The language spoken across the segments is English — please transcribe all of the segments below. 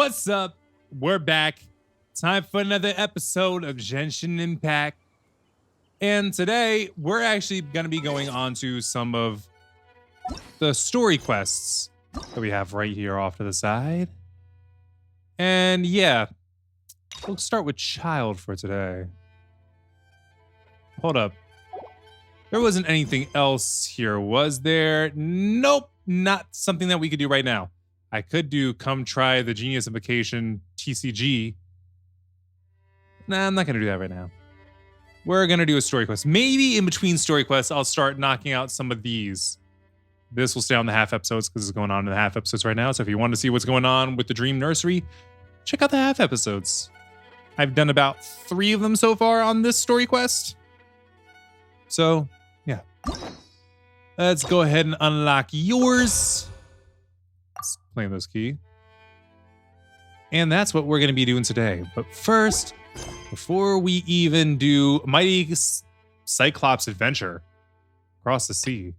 What's up? We're back. Time for another episode of Genshin Impact. And today, we're actually going to be going on to some of the story quests that we have right here off to the side. And yeah, we'll start with Childe for today. Hold up. There wasn't anything else here, was there? Nope, not something that we could do right now. I could do come try the Genius Invocation TCG. Nah, I'm not going to do that right now. We're going to do a story quest. Maybe in between story quests, I'll start knocking out some of these. This will stay on the half episodes because it's going on in the half episodes right now. So if you want to see what's going on with the Dream Nursery, check out the half episodes. I've done about 3 of them so far on this story quest. So, yeah. Let's go ahead and unlock yours. Let's claim this key. And that's what we're going to be doing today. But first, before we even do Mighty Cyclops Adventure across the sea.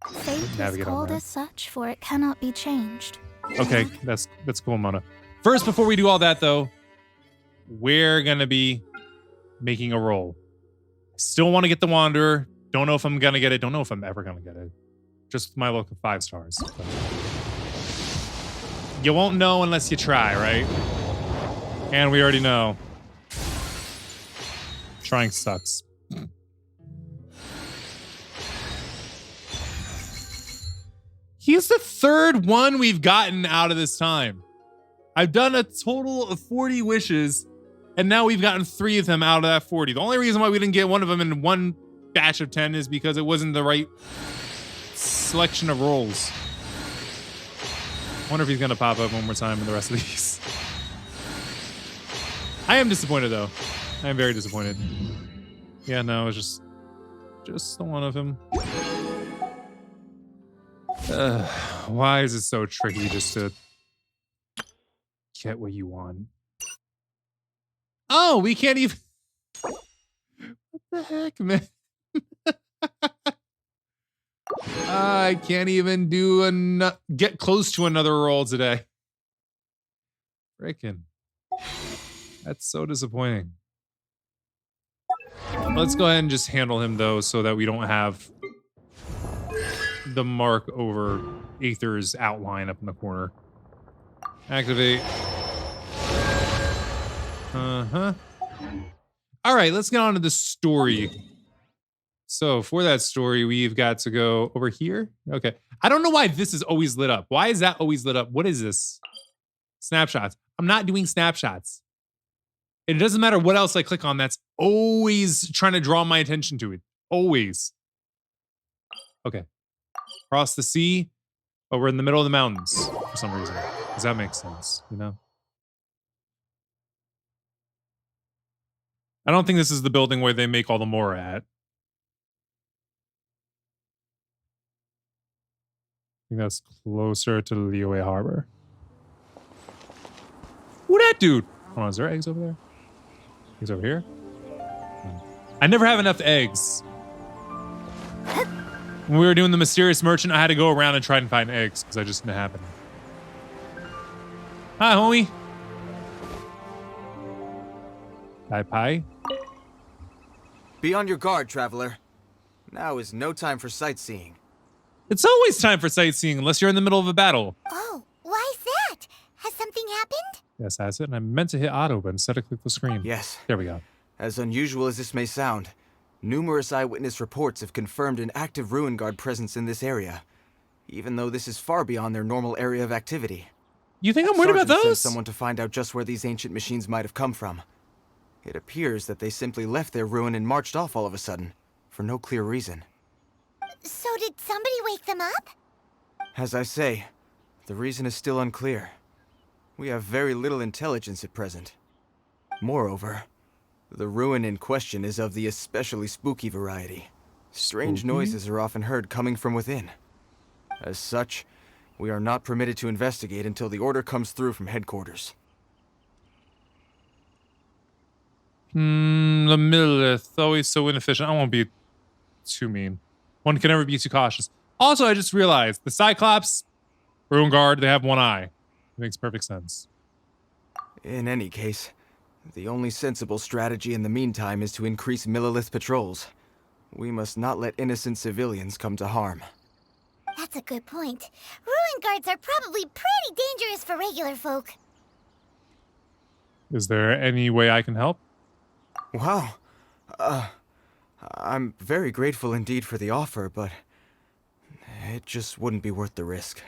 Fate is called as such, for it cannot be changed. Okay, that's cool, Mona. First, before we do all that, though, we're going to be making a roll. Still want to get the Wanderer. Don't know if I'm going to get it. Don't know if I'm ever going to get it. Just my luck of 5 stars. But you won't know unless you try, right? And we already know. Trying sucks. He's the 3rd one we've gotten out of this time. I've done a total of 40 wishes, and now we've gotten 3 of them out of that 40. The only reason why we didn't get one of them in one batch of 10 is because it wasn't the right selection of rolls. I wonder if he's going to pop up one more time in the rest of these. I am disappointed, though. I am very disappointed. Yeah, no, it's just the one of him. Why is it so tricky just to get what you want? Oh, we can't even... What the heck, man? I can't even do get close to another roll today. Frickin'. That's so disappointing. Let's go ahead and just handle him, though, so that we don't have the mark over Aether's outline up in the corner. Activate. Uh-huh. All right, let's get on to the story. So for that story, we've got to go over here. Okay. I don't know why this is always lit up. Why is that always lit up? What is this? Snapshots. I'm not doing snapshots. It doesn't matter what else I click on. That's always trying to draw my attention to it. Always. Okay. Across the sea, but we're in the middle of the mountains for some reason. Does that make sense? You know? I don't think this is the building where they make all the Mora at. I think that's closer to Liyue Harbor. Who that dude? Hold on, is there eggs over there? He's over here? I never have enough eggs. When we were doing the Mysterious Merchant, I had to go around and try and find eggs because I just didn't happen. Hi, homie. Hi, pie. Be on your guard, traveler. Now is no time for sightseeing. It's always time for sightseeing unless you're in the middle of a battle. Oh, why is that? Has something happened? Yes, that's it. And I meant to hit auto, but instead I clicked the screen. Yes. There we go. As unusual as this may sound, numerous eyewitness reports have confirmed an active Ruin Guard presence in this area, even though this is far beyond their normal area of activity. You think I'm worried about Sergeant those? sent someone to find out just where these ancient machines might have come from. It appears that they simply left their ruin and marched off all of a sudden, for no clear reason. So did somebody wake them up? As I say, the reason is still unclear. We have very little intelligence at present. Moreover, the ruin in question is of the especially spooky variety. Strange noises are often heard coming from within. As such, we are not permitted to investigate until the order comes through from headquarters. The Millith, always so inefficient. I won't be too mean. One can never be too cautious. Also, I just realized the Cyclops, Ruin Guard, they have one eye. Makes perfect sense. In any case, the only sensible strategy in the meantime is to increase Millilith patrols. We must not let innocent civilians come to harm. That's a good point. Ruin guards are probably pretty dangerous for regular folk. Is there any way I can help? Wow. I'm very grateful indeed for the offer, but it just wouldn't be worth the risk.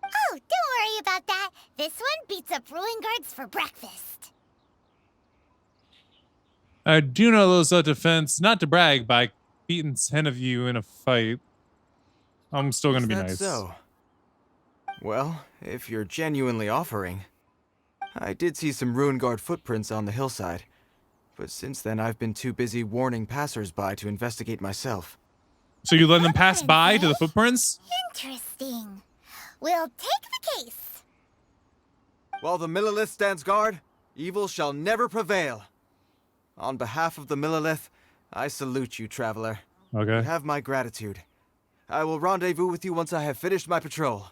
Oh, don't worry about that. This one beats up ruin guards for breakfast. I do know a little self-defense, not to brag, but I beaten 10 of you in a fight. I'm still going to be nice. So? Well, if you're genuinely offering, I did see some ruin guard footprints on the hillside, but since then I've been too busy warning passers-by to investigate myself. So you let them pass by to the footprints? Interesting. We'll take the case. While the Millilith stands guard, evil shall never prevail. On behalf of the Millilith, I salute you, traveler. Okay. You have my gratitude. I will rendezvous with you once I have finished my patrol.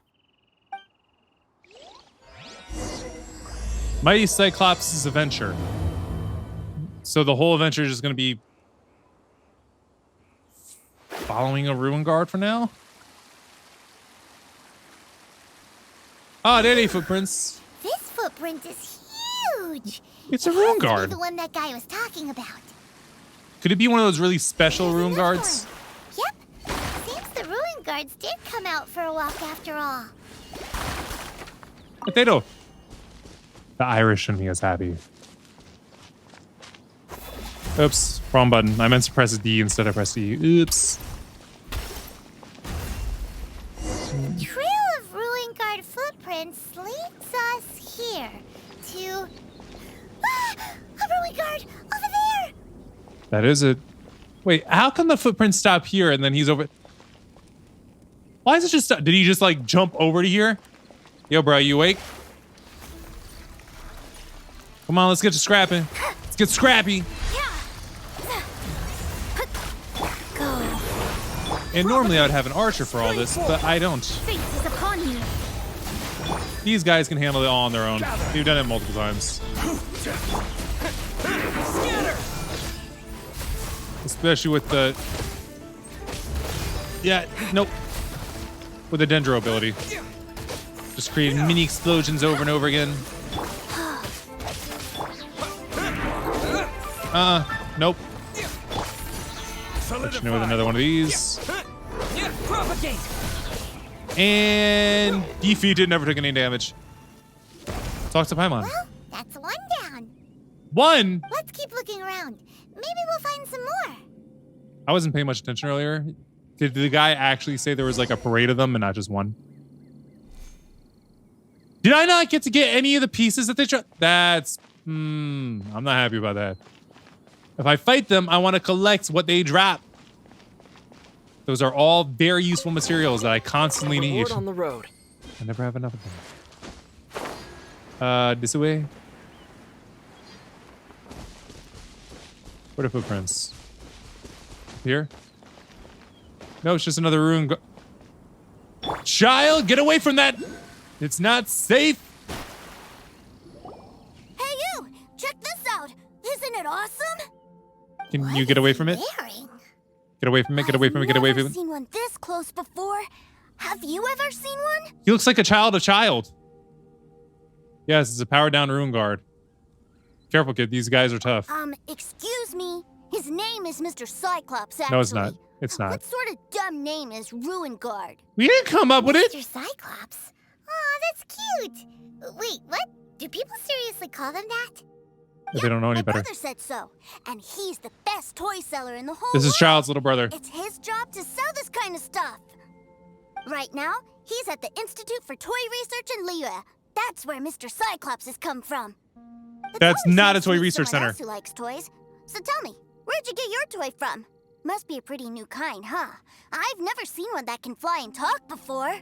Mighty Cyclops' adventure. So the whole adventure is just going to be following a ruin guard for now? Ah, there are footprints. This footprint is huge. It's a ruin guard. The one that guy was talking about. Could it be one of those really special ruin guards? Yep. Seems the ruin guards did come out for a walk after all. Potato. The Irish in me is happy. Oops, wrong button. I meant to press D instead of press E. Oops. Trail of ruin guard footprints leads us here to... Ah! A ruin guard! Over there! That is it. Wait, how come the footprints stop here and then he's over... Why is it just... Did he just, like, jump over to here? Yo, bro, you awake? Come on, let's get to scrapping. Let's get scrappy. And normally I'd have an archer for all this, but I don't. These guys can handle it all on their own. We've done it multiple times. Especially with the... Yeah, nope. With the Dendro ability. Just creating mini explosions over and over again. Nope. Let you know with another one of these. And defeated, never took any damage. Talk to Paimon. Well, that's one down. One? Let's keep looking around. Maybe we'll find some more. I wasn't paying much attention earlier. Did the guy actually say there was like a parade of them and not just one? Did I not get to get any of the pieces that they That's... I'm not happy about that. If I fight them, I want to collect what they drop. Those are all very useful materials that I constantly need. On the road. I never have enough of them. This way. What are footprints? Here? No, it's just another ruin. Child, get away from that! It's not safe. Hey, you! Check this out! Isn't it awesome? Can you get away from it? Get away from it, get away from it, get away from it. I've never seen one this close before. Have you ever seen one? He looks like a child. Yes, it's a powered down ruin guard. Careful, kid. These guys are tough. Excuse me. His name is Mr. Cyclops, actually. No, it's not. It's not. What sort of dumb name is Ruin Guard? We didn't come up with it. Mr. Cyclops? Aw, that's cute. Wait, what? Do people seriously call them that? If they don't know any better. My brother said so, and he's the best toy seller in the whole This is world. Child's little brother. It's his job to sell this kind of stuff. Right now, he's at the Institute for Toy Research in Liyue. That's where Mr. Cyclops has come from. That's not a toy research center. Else who likes toys. So tell me, where'd you get your toy from? Must be a pretty new kind, huh? I've never seen one that can fly and talk before.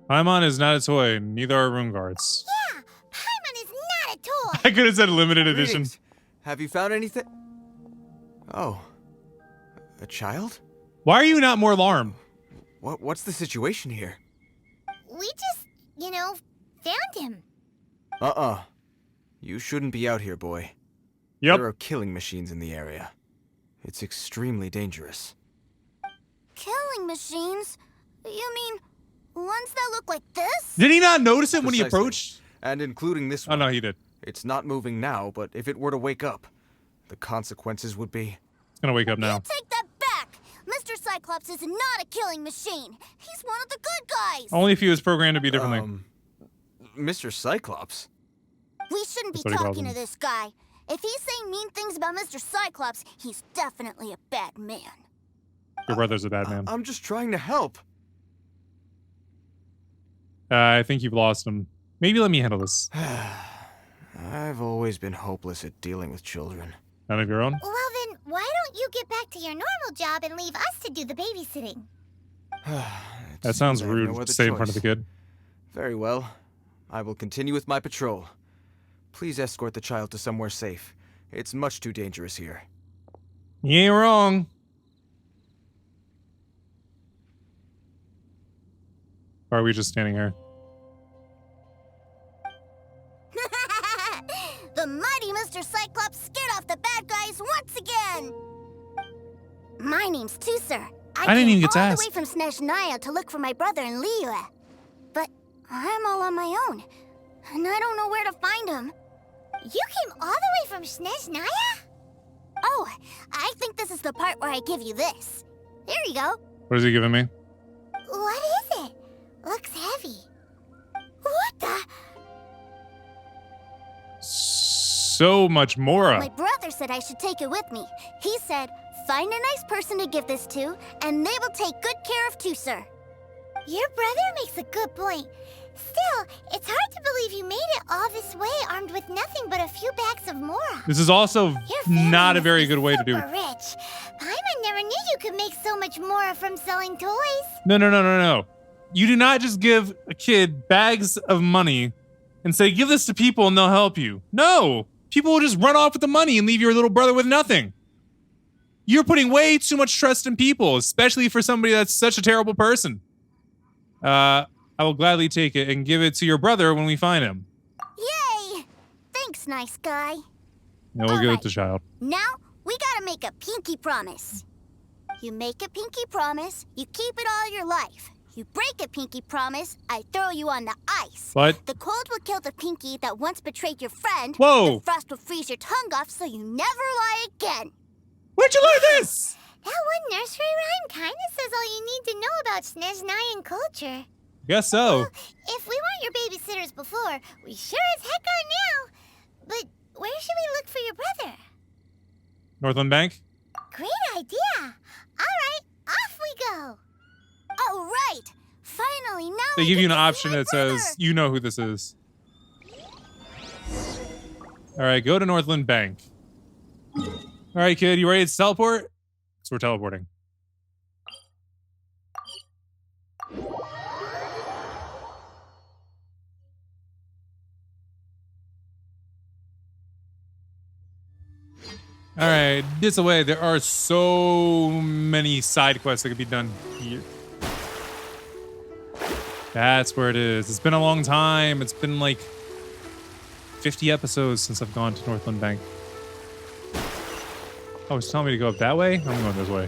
Paimon is not a toy. Neither are ruin guards. Yeah, Paimon is not a toy. I could have said limited edition. Greetings. Have you found anything? Oh. A child? Why are you not more alarmed? What's the situation here? We just, found him. You shouldn't be out here, boy. Yep. There are killing machines in the area. It's extremely dangerous. Killing machines? You mean ones that look like this? Did he not notice it when he Precisely. approached? And including this Oh, one. no, he did. It's not moving now, but if it were to wake up, the consequences would be... It's gonna wake up now. Take that back! Mr. Cyclops is not a killing machine. He's one of the good guys. Only if he was programmed to be differently. Mr. Cyclops? We shouldn't be That's what he calls talking to him. this guy. If he's saying mean things about Mr. Cyclops, he's definitely a bad man. Your brother's a bad man. I'm just trying to help. I think you've lost him. Maybe let me handle this. I've always been hopeless at dealing with children. None of your own? Well then, why don't you get back to your normal job and leave us to do the babysitting? That sounds I have rude no to other say in front of choice. the kid. Very well. I will continue with my patrol. Please escort the child to somewhere safe. It's much too dangerous here. You ain't wrong. Or are we just standing here? The mighty Mr. Cyclops scared off the bad guys once again! My name's Tusser. I didn't even get to all ask. the way from Snezhnaya to look for my brother in Liyue. But I'm all on my own, and I don't know where to find him. You came all the way from Snezhnaya? Oh, I think this is the part where I give you this. There you go. What is he giving me? What is it? Looks heavy. What the? So much Mora. My brother said I should take it with me. He said, find a nice person to give this to, and they will take good care of Tusser. Your brother makes a good point. Still, it's hard to believe you made it all this way armed with nothing but a few bags of Mora. This is also Your family not a must very be good way to do super it. rich. Paimon never knew you could make so much Mora from selling toys. No. You do not just give a kid bags of money and say, give this to people and they'll help you. No! People will just run off with the money and leave your little brother with nothing. You're putting way too much trust in people, especially for somebody that's such a terrible person. I will gladly take it and give it to your brother when we find him. Yay! Thanks, nice guy. No, we'll give it Alright. to child. Now, we gotta make a pinky promise. You make a pinky promise, you keep it all your life. You break a pinky promise, I throw you on the ice. What? The cold will kill the pinky that once betrayed your friend. Whoa. The frost will freeze your tongue off so you never lie again. Where'd you learn this? That one nursery rhyme kinda says all you need to know about Snezhnayan culture. Guess so. If we weren't your babysitters before, we sure as heck are now. But where should we look for your brother? Northland Bank? Great idea. All right, off we go. All right. Finally, now They I give get you an to see option my that brother. says, you know who this is. All right, go to Northland Bank. All right, kid, you ready to teleport? So we're teleporting. All right, this away. There are so many side quests that could be done here. That's where it is. It's been a long time. It's been like 50 episodes since I've gone to Northland Bank. Oh, it's telling me to go up that way? I'm going this way.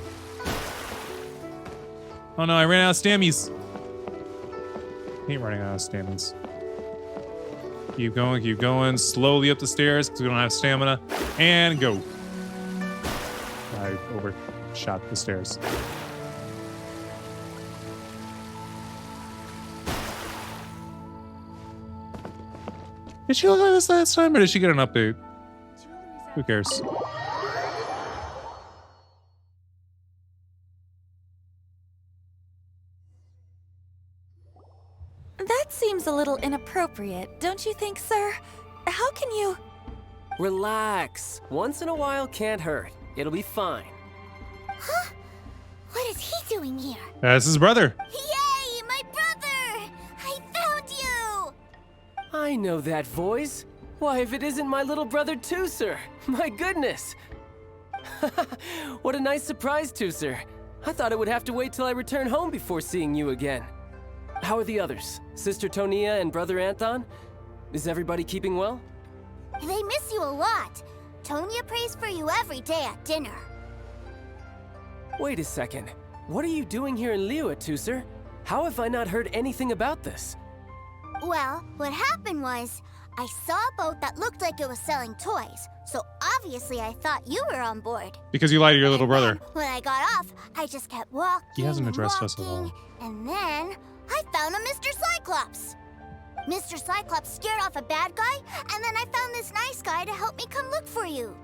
Oh no, I ran out of stammies. I hate running out of stammies. Keep going. Slowly up the stairs because we don't have stamina. And go. I overshot the stairs. Did she look like this last time or did she get an update? Who cares? That seems a little inappropriate, don't you think, sir? How can you... Relax. Once in a while can't hurt. It'll be fine. Huh? What is he doing here? That's his brother. Yay, my brother! I found you! I know that voice. Why, if it isn't my little brother Tusser. My goodness. What a nice surprise, Tusser. I thought I would have to wait till I return home before seeing you again. How are the others? Sister Tonia and Brother Anthon? Is everybody keeping well? They miss you a lot. Tonya prays for you every day at dinner. Wait a second. What are you doing here in Liyue, Tusser? How have I not heard anything about this? Well, what happened was, I saw a boat that looked like it was selling toys, so obviously I thought you were on board. Because you lied to your little And brother. then, when I got off, I just kept walking. He hasn't and addressed us at walking, all. And then I found a Mr. Cyclops. Mr. Cyclops scared off a bad guy, and then I found this nice guy to help me come look for you.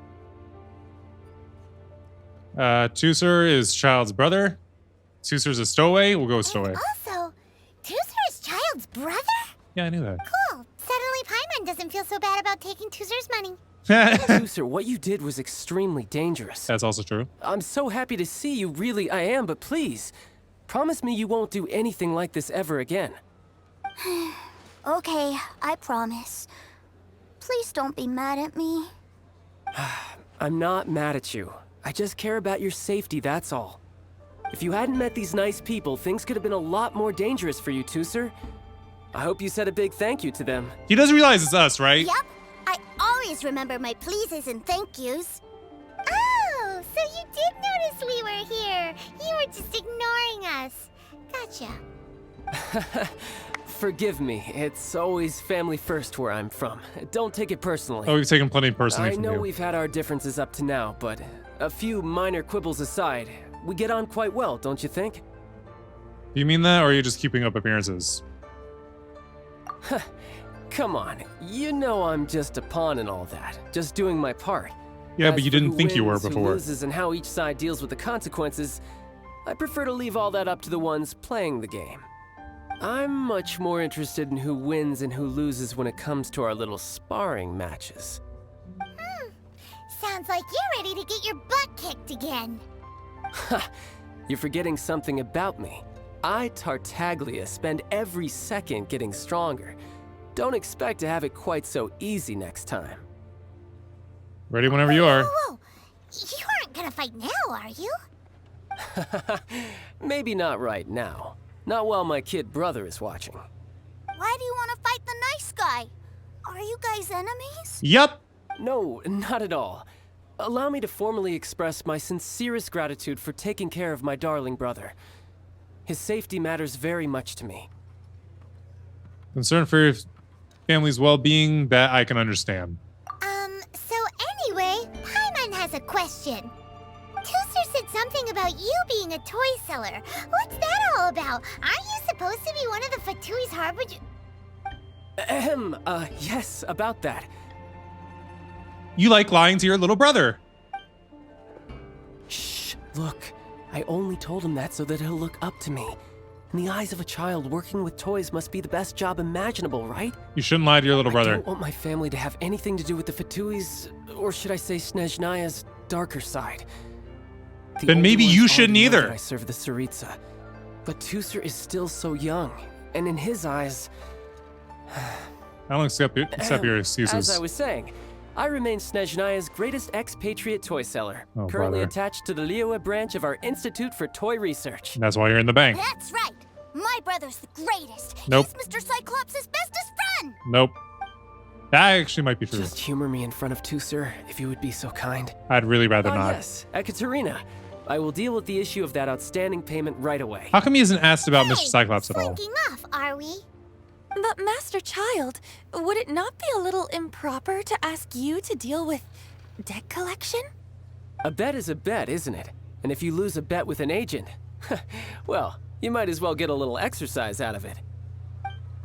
Tusser is Childe's brother. Tusser's a stowaway. We'll go with stowaway. Also, Tusser is Childe's brother? Yeah, I knew that. Cool. Suddenly Paimon doesn't feel so bad about taking Tusser's money. Tusser, what you did was extremely dangerous. That's also true. I'm so happy to see you, really I am, but please, promise me you won't do anything like this ever again. Okay, I promise. Please don't be mad at me. I'm not mad at you. I just care about your safety, that's all. If you hadn't met these nice people, things could have been a lot more dangerous for you, Tusser. I hope you said a big thank you to them. He does realize it's us, right? Yep, I always remember my pleases and thank yous. Oh, so you did notice we were here. You were just ignoring us. Gotcha. Forgive me, it's always family first where I'm from. Don't take it personally. Oh, we've taken plenty personally I from know you. we've had our differences up to now, but a few minor quibbles aside, we get on quite well, don't you think? Do you mean that, or are you just keeping up appearances? Come on, you know I'm just a pawn in all that, just doing my part. Yeah, As but you for didn't who think you were wins, who before. loses, and how each side deals with the consequences, I prefer to leave all that up to the ones playing the game. I'm much more interested in who wins and who loses when it comes to our little sparring matches. Sounds like you're ready to get your butt kicked again. Ha! You're forgetting something about me. I, Tartaglia, spend every second getting stronger. Don't expect to have it quite so easy next time. Ready whenever you are. Whoa, you aren't gonna fight now, are you? Maybe not right now. Not while my kid brother is watching. Why do you want to fight the nice guy? Are you guys enemies? Yup. No, not at all. Allow me to formally express my sincerest gratitude for taking care of my darling brother. His safety matters very much to me. Concern for your family's well-being, that I can understand. So anyway, Paimon has a question. Tusser said something about you being a toy seller. What's that all about? Aren't you supposed to be one of the Fatui's harbinger? Yes, about that. You like lying to your little brother. Shh, look. I only told him that so that he'll look up to me. In the eyes of a child, working with toys must be the best job imaginable, right? You shouldn't lie to your little I brother. don't want my family to have anything to do with the Fatui's, or should I say Snezhnaya's, darker side. The Then older maybe ones you already shouldn't know either. that I serve the Tsaritsa. But Tusser is still so young, and in his eyes... I don't accept your As I excuses. was saying, I remain Snezhnaya's greatest expatriate toy seller, Oh, currently brother. attached to the Liyue branch of our Institute for Toy Research. That's why you're in the bank. That's right. My brother's the greatest. Nope. He's Mr. Cyclops' bestest friend. Nope. That actually might be true. Just humor me in front of Tusser, if you would be so kind. I'd really rather not. Yes, Ekaterina. I will deal with the issue of that outstanding payment right away. How come he isn't asked about Mr. Hey, Cyclops at all? slinking off, are we? But Master Childe, would it not be a little improper to ask you to deal with debt collection? A bet is a bet, isn't it? And if you lose a bet with an agent, well, you might as well get a little exercise out of it.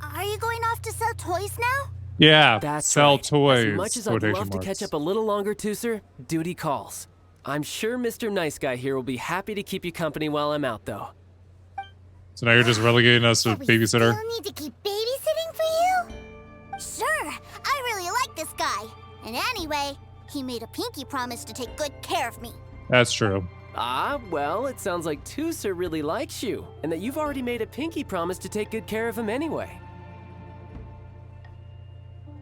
Are you going off to sell toys now? Yeah, That's sell right. toys. As much as I'd quotation love to marks. catch up a little longer, Tusser, duty calls. I'm sure Mr. Nice Guy here will be happy to keep you company while I'm out, though. So now you're just relegating us to So we babysitter? still need to keep babysitting for you? Sure, I really like this guy. And anyway, he made a pinky promise to take good care of me. That's true. Ah, well, it sounds like Tusser really likes you, and that you've already made a pinky promise to take good care of him anyway.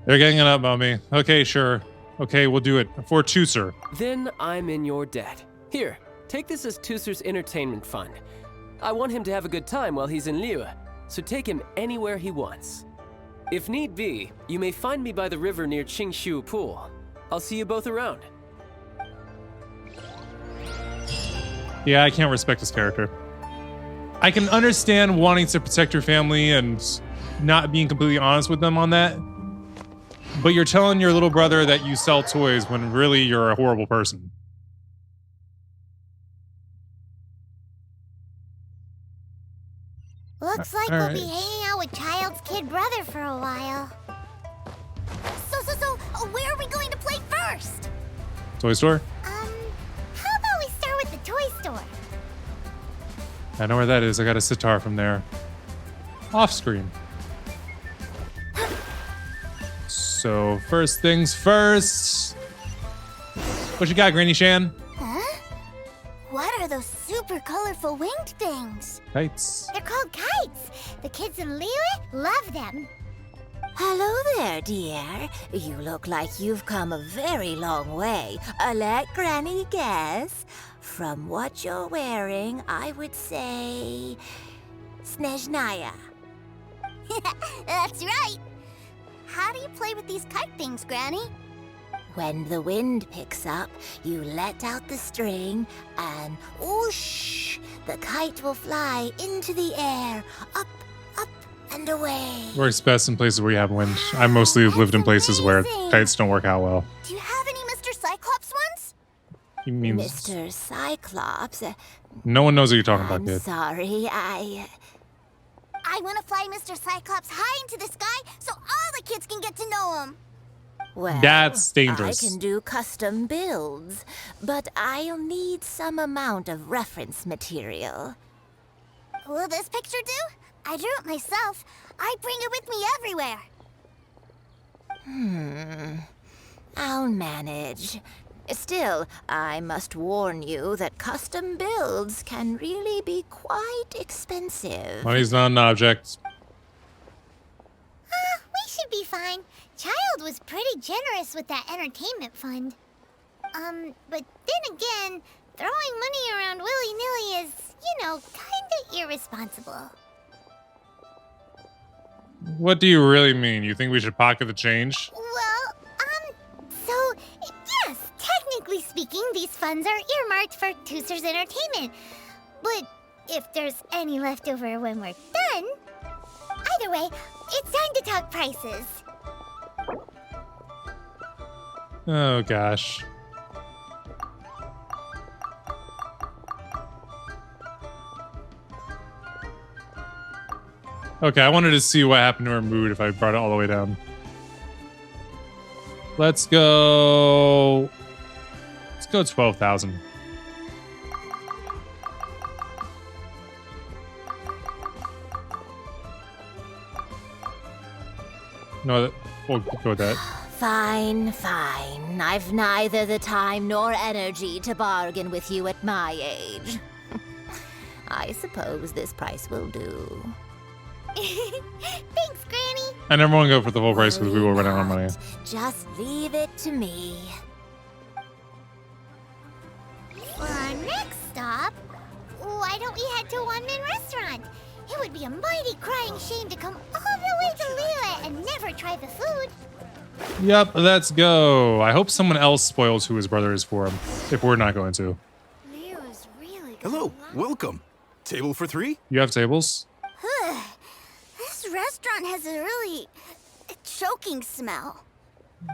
They're ganging up on me. Okay, sure. Okay, we'll do it. For Tusser. Then I'm in your debt. Here, take this as Tusser's entertainment fund. I want him to have a good time while he's in Liyue, so take him anywhere he wants. If need be, you may find me by the river near Qingshu Pool. I'll see you both around. Yeah, I can't respect his character. I can understand wanting to protect your family and not being completely honest with them on that. But you're telling your little brother that you sell toys when really you're a horrible person. Looks like we'll be hanging out with Childe's kid brother for a while. So, where are we going to play first? Toy store? How about we start with the toy store? I know where that is. I got a sitar from there. Off screen. So, first things first. What you got, Granny Shan? Huh? What are those super colorful winged things? Kites. They're called kites. The kids in Liyue love them. Hello there, dear. You look like you've come a very long way. Let Granny guess. From what you're wearing, I would say... Snezhnaya. That's right. How do you play with these kite things, Granny? When the wind picks up, you let out the string, and whoosh! The kite will fly into the air, up, and away. Works best in places where you have wind. I mostly have lived in places where amazing. kites don't work out well. Do you have any Mr. Cyclops ones? You mean Mr. Cyclops, no one knows what you're talking about, I'm kid. sorry, I want to fly Mr. Cyclops high into the sky so all the kids can get to know him. Well, That's dangerous. I can do custom builds, but I'll need some amount of reference material. Will this picture do? I drew it myself. I bring it with me everywhere. I'll manage. Still, I must warn you that custom builds can really be quite expensive. Money's not an object. We should be fine. Childe was pretty generous with that entertainment fund. But then again, throwing money around willy-nilly is, kinda irresponsible. What do you really mean? You think we should pocket the change? Well, so, yes, technically speaking, these funds are earmarked for Tooser's entertainment. But if there's any left over when we're done... Either way, it's time to talk prices. Oh, gosh. Okay, I wanted to see what happened to her mood if I brought it all the way down. Let's go 12,000. No, we'll go with that. Fine. I've neither the time nor energy to bargain with you at my age. I suppose this price will do. Thanks, Granny. I never want to go for the full price because we will run out of money. Just leave it to me. For our next stop, why don't we head to One Man Restaurant? It would be a mighty crying shame to come all the way to Liyue and never try the food. Yep, let's go. I hope someone else spoils who his brother is for him, if we're not going to. Liyue is really good. Hello, welcome. Table for 3? You have tables? This restaurant has a really choking smell.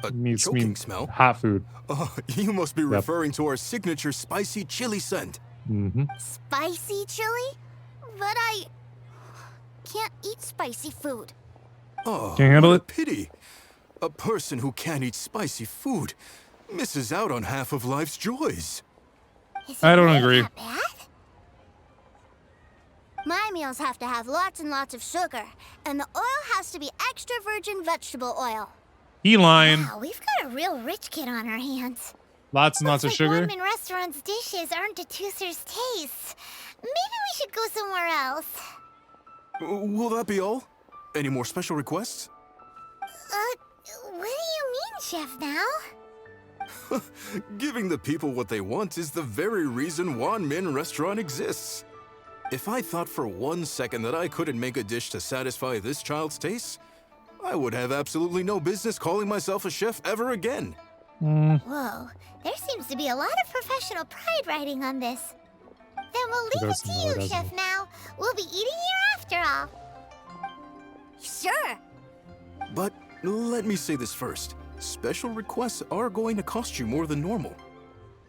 A Means choking smell? hot food. Oh, you must be referring to our signature spicy chili scent. Mm-hmm. Spicy chili? But I can't eat spicy food. Oh, Can't handle what a it? pity. A person who can't eat spicy food misses out on half of life's joys. Is it I don't really agree. that bad? My meals have to have lots and lots of sugar, and the oil has to be extra virgin vegetable oil. He lying. Wow, we've got a real rich kid on our hands. Lots and lots of Looks like sugar. One Man Restaurant's dishes aren't to Tooser's taste. Maybe we should go somewhere else. Will that be all? Any more special requests? What do you mean, Chef now? Giving the people what they want is the very reason Wan Min Restaurant exists. If I thought for 1 second that I couldn't make a dish to satisfy this child's tastes, I would have absolutely no business calling myself a chef ever again. Whoa, there seems to be a lot of professional pride riding on this. Then we'll leave it to you, Chef Mao. We'll be eating here after all. Sure. But let me say this first. Special requests are going to cost you more than normal.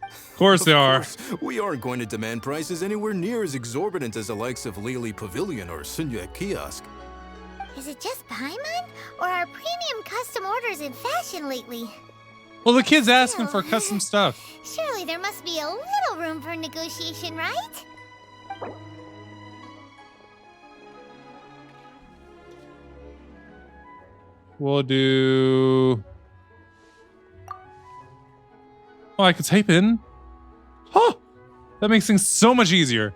Of course they are. We aren't going to demand prices anywhere near as exorbitant as the likes of Lily Pavilion or Sunyue Kiosk. Is it just Paimon? Or are premium custom orders in fashion lately? Well, the kid's asking for custom stuff. Surely there must be a little room for negotiation, right? We'll do... Oh, I could type in. Huh! That makes things so much easier.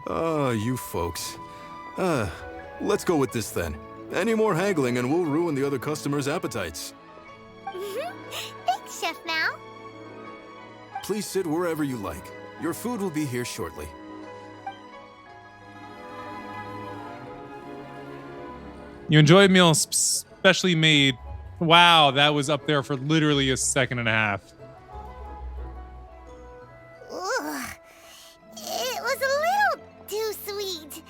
You folks. Let's go with this then. Any more haggling and we'll ruin the other customers' appetites. Thanks, Chef Mao. Please sit wherever you like. Your food will be here shortly. You enjoy a meal specially made. Wow, that was up there for literally a second and a half. Ugh. It was a little too sweet.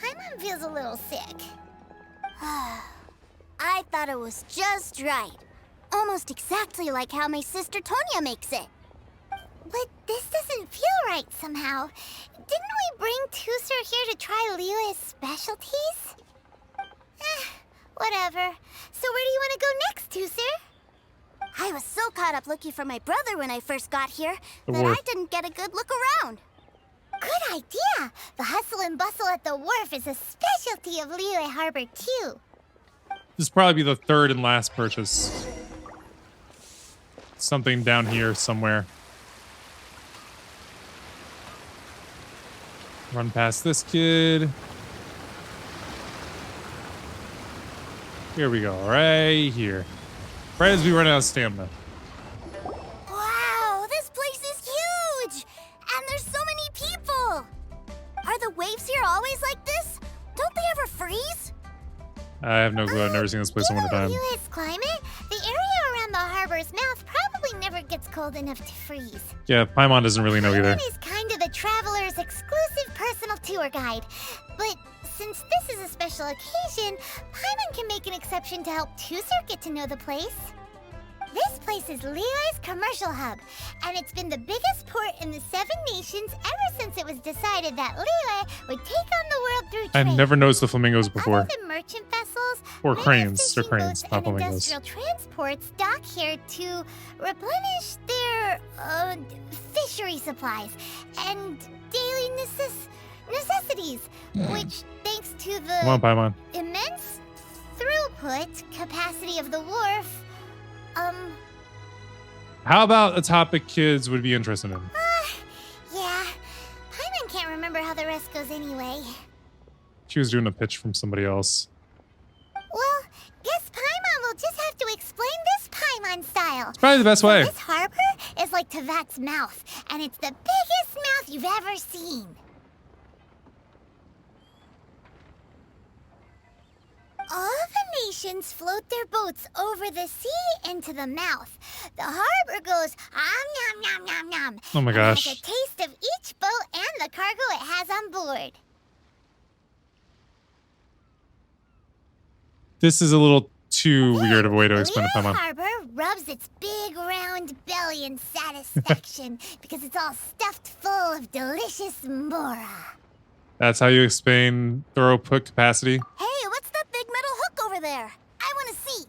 Paimon feels a little sick. I thought it was just right. Almost exactly like how my sister Tonya makes it. But this doesn't feel right somehow. Didn't we bring Tusser here to try Liyue's specialties? Whatever. So where do you want to go next, Tusser? I was so caught up looking for my brother when I first got here that I didn't get a good look around. Good idea! The hustle and bustle at the wharf is a specialty of Liyue Harbor, too. This will probably be the third and last purchase. Something down here somewhere. Run past this kid. Here we go, right here. Right as we run out of stamina. Wow, this place is huge! And there's so many people! Are the waves here always like this? Don't they ever freeze? I have no clue. I've never seen this place in one time. Liyue's climate, the area around the harbor's mouth probably never gets cold enough to freeze. Yeah, Paimon doesn't really know either. Paimon is kind of the traveler's exclusive personal tour guide. But since this is a special occasion, Paimon can make an exception to help Tusser get to know the place. This place is Liyue's commercial hub, and it's been the biggest port in the 7 nations ever since it was decided that Liyue would take on the world through trade. I've never noticed the flamingos before. Other than merchant vessels, Or many cranes. They're fishing cranes, boats not and flamingos. industrial transports dock here to replenish their fishery supplies and daily necessities, which, thanks to Come on, the Paimon. immense throughput capacity of the wharf, How about a topic kids would be interested in? yeah. Paimon can't remember how the rest goes anyway. She was doing a pitch from somebody else. Well, guess Paimon will just have to explain this Paimon style. It's probably the best way. This harbor is like Tevat's mouth, and it's the biggest mouth you've ever seen. All the nations float their boats over the sea into the mouth. The harbor goes nom nom nom nom. Oh my and gosh. has a taste of each boat and the cargo it has on board. This is a little too weird of a way to explain it, Liyue Paimon. Harbor rubs its big round belly in satisfaction because it's all stuffed full of delicious mora. That's how you explain throughput capacity? Hey, what's that big metal hook over there? I want to see.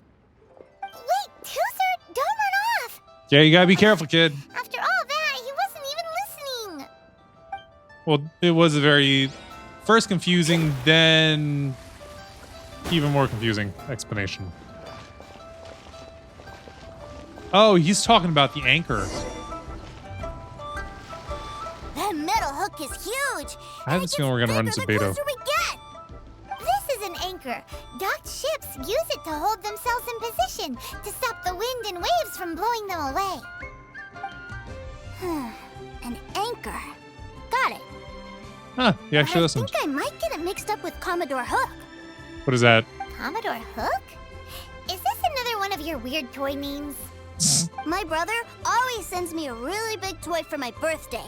Wait, Tusser, don't run off. Yeah, you gotta be careful, kid. After all that, he wasn't even listening. Well, it was a very first confusing, then even more confusing explanation. Oh, he's talking about the anchor. That metal hook is huge. I have this feeling we're gonna run into The Beto. closer we get. This is an anchor. Docked ships use it to hold themselves in position to stop the wind and waves from blowing them away. An anchor. Got it. Huh, he actually I listened. think I might get it mixed up with Commodore Hook. What is that? Commodore Hook? Is this another one of your weird toy names? My brother always sends me a really big toy for my birthday.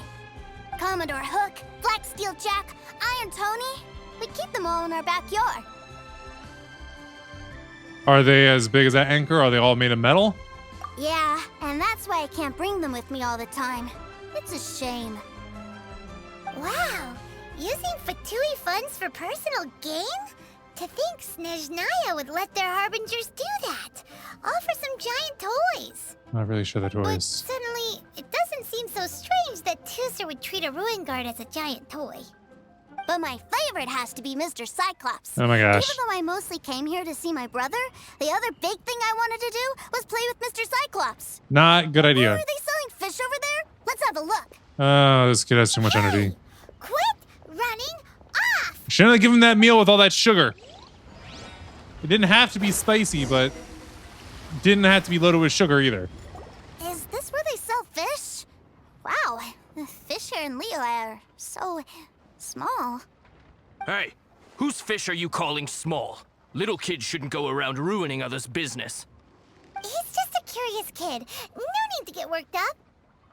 Commodore Hook, Black Steel Jack, Iron Tony. We keep them all in our backyard. Are they as big as that anchor? Are they all made of metal? Yeah, and that's why I can't bring them with me all the time. It's a shame. Wow, using Fatui funds for personal gain? To think Snezhnaya would let their harbingers do that. All for some giant toys. Not really sure the But toys. suddenly, it doesn't seem so strange that Tooser would treat a ruin guard as a giant toy. But my favorite has to be Mr. Cyclops. Oh my gosh. Even though I mostly came here to see my brother, the other big thing I wanted to do was play with Mr. Cyclops. Not good Where idea. are they selling fish over there? Let's have a look. Oh, this kid has too much energy. Quit running off! Shouldn't have given that meal with all that sugar. It didn't have to be spicy, but didn't have to be loaded with sugar either. Is this where they sell fish? Wow, the fish here in Leo are so small. Hey, whose fish are you calling small? Little kids shouldn't go around ruining others' business. He's just a curious kid. No need to get worked up.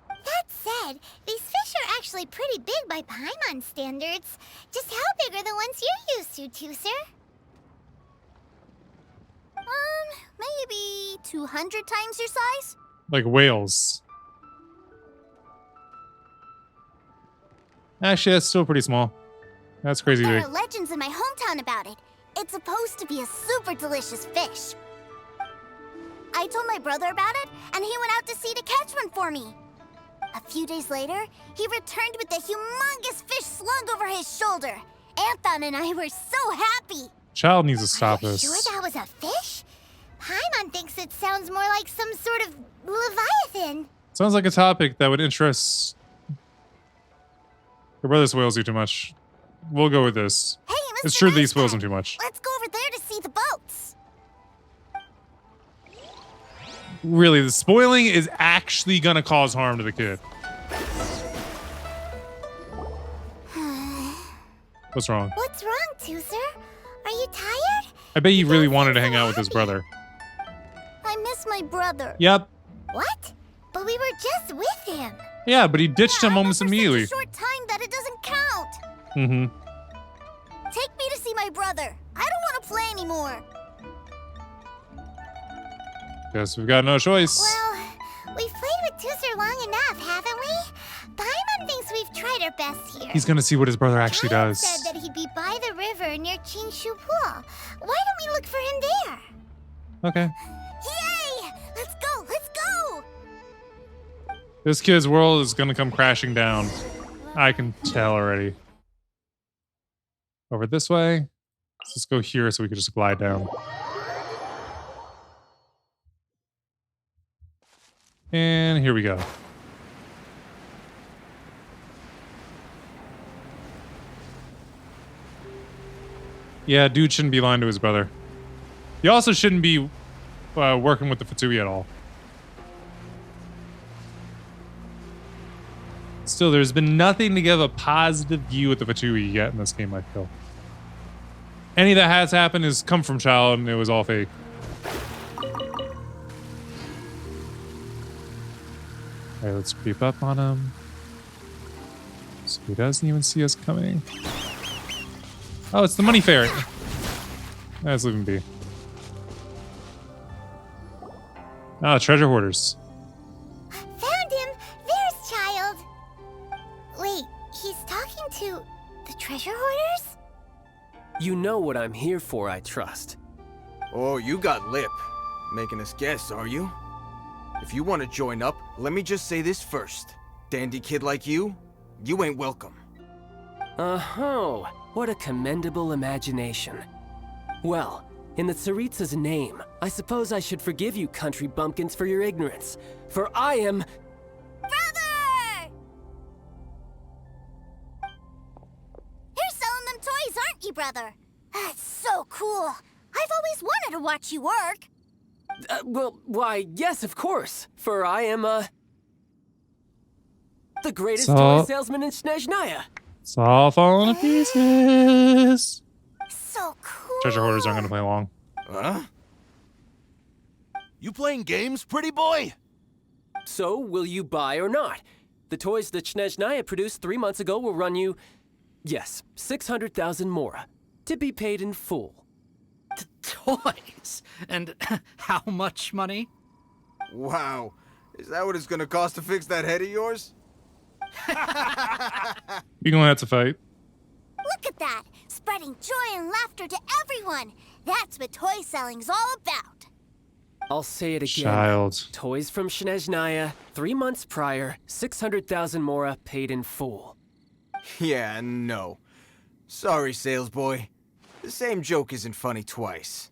That said, these fish are actually pretty big by Paimon standards. Just how big are the ones you're used to, Tooser? Maybe 200 times your size? Like whales. Actually, that's still pretty small. That's crazy There big. are legends in my hometown about it. It's supposed to be a super delicious fish. I told my brother about it, and he went out to sea to catch one for me. A few days later, he returned with a humongous fish slung over his shoulder. Anthon and I were so happy. Child needs to stop Are you this. sure that was a fish? Paimon thinks it sounds more like some sort of leviathan. Sounds like a topic that would interest your brother's whales you too much. We'll go with this. Hey, Mr. It's true Nice these whales Guy, them too much. Let's go over there to see the boats. Really, the spoiling is actually gonna cause harm to the kid. What's wrong? What's wrong, Tooser? Are you tired? I bet you really don't wanted seem to so hang out with his happy. brother. I miss my brother. Yep. What? But we were just with him. Yeah, but he ditched him I almost met for immediately. Such a short time that it doesn't count. Mm-hmm. Take me to see my brother. I don't want to play anymore. Guess we've got no choice. Well, we've played with Tooser long enough, haven't we? Paimon thinks we've tried our best here. He's gonna see what his brother actually Child does. said that he'd be by the river near Chinshu Pool. Why don't we look for him there? Okay. Yay! Let's go! Let's go! This kid's world is gonna come crashing down. I can tell already. Over this way. Let's just go here so we can just glide down. And here we go. Yeah, dude shouldn't be lying to his brother. He also shouldn't be working with the Fatui at all. Still, there's been nothing to give a positive view at the Fatui yet in this game, I feel. Any that has happened has come from Childe and it was all fake. Alright, let's creep up on him. So he doesn't even see us coming. Oh, it's the money ferret. Let's leave him be. Ah, treasure hoarders. Found him! There's Childe! Wait, he's talking to the treasure hoarders? You know what I'm here for, I trust. Oh, you got lip. Making us guess, are you? If you want to join up, let me just say this first. Dandy kid like you ain't welcome. Oh, what a commendable imagination. Well, in the Tsaritsa's name, I suppose I should forgive you country bumpkins for your ignorance. For I am... Brother! You're selling them toys, aren't you, brother? That's so cool. I've always wanted to watch you work. well, why, yes, of course. For I am, The greatest So- toy salesman in Snezhnaya. It's all falling to pieces. So cool. Treasure hoarders aren't going to play long. Huh? You playing games, pretty boy? So, will you buy or not? The toys that Snezhnaya produced 3 months ago will run you, yes, 600,000 mora, to be paid in full. Toys? And how much money? Wow. Is that what it's gonna cost to fix that head of yours? You're going to have to fight. Look at that! Spreading joy and laughter to everyone! That's what toy selling's all about! I'll say it again. Child. Toys from Snezhnaya, 3 months prior, 600,000 mora paid in full. Yeah, no. Sorry, sales boy. The same joke isn't funny twice.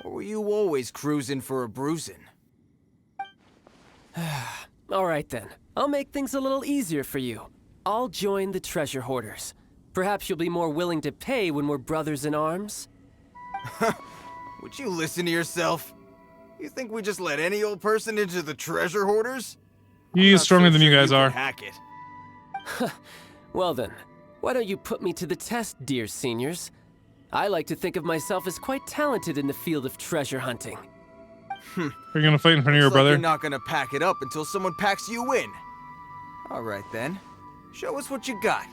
Or were you always cruising for a bruising? All right then, I'll make things a little easier for you. I'll join the treasure hoarders. Perhaps you'll be more willing to pay when we're brothers in arms? Would you listen to yourself? You think we just let any old person into the treasure hoarders? He's Not stronger so than you sure guys can are. Hack it. Well then, why don't you put me to the test, dear seniors? I like to think of myself as quite talented in the field of treasure hunting. Are you going to fight in front of your Looks like brother? You're not gonna pack it up until someone packs you in. All right then. Show us what you got.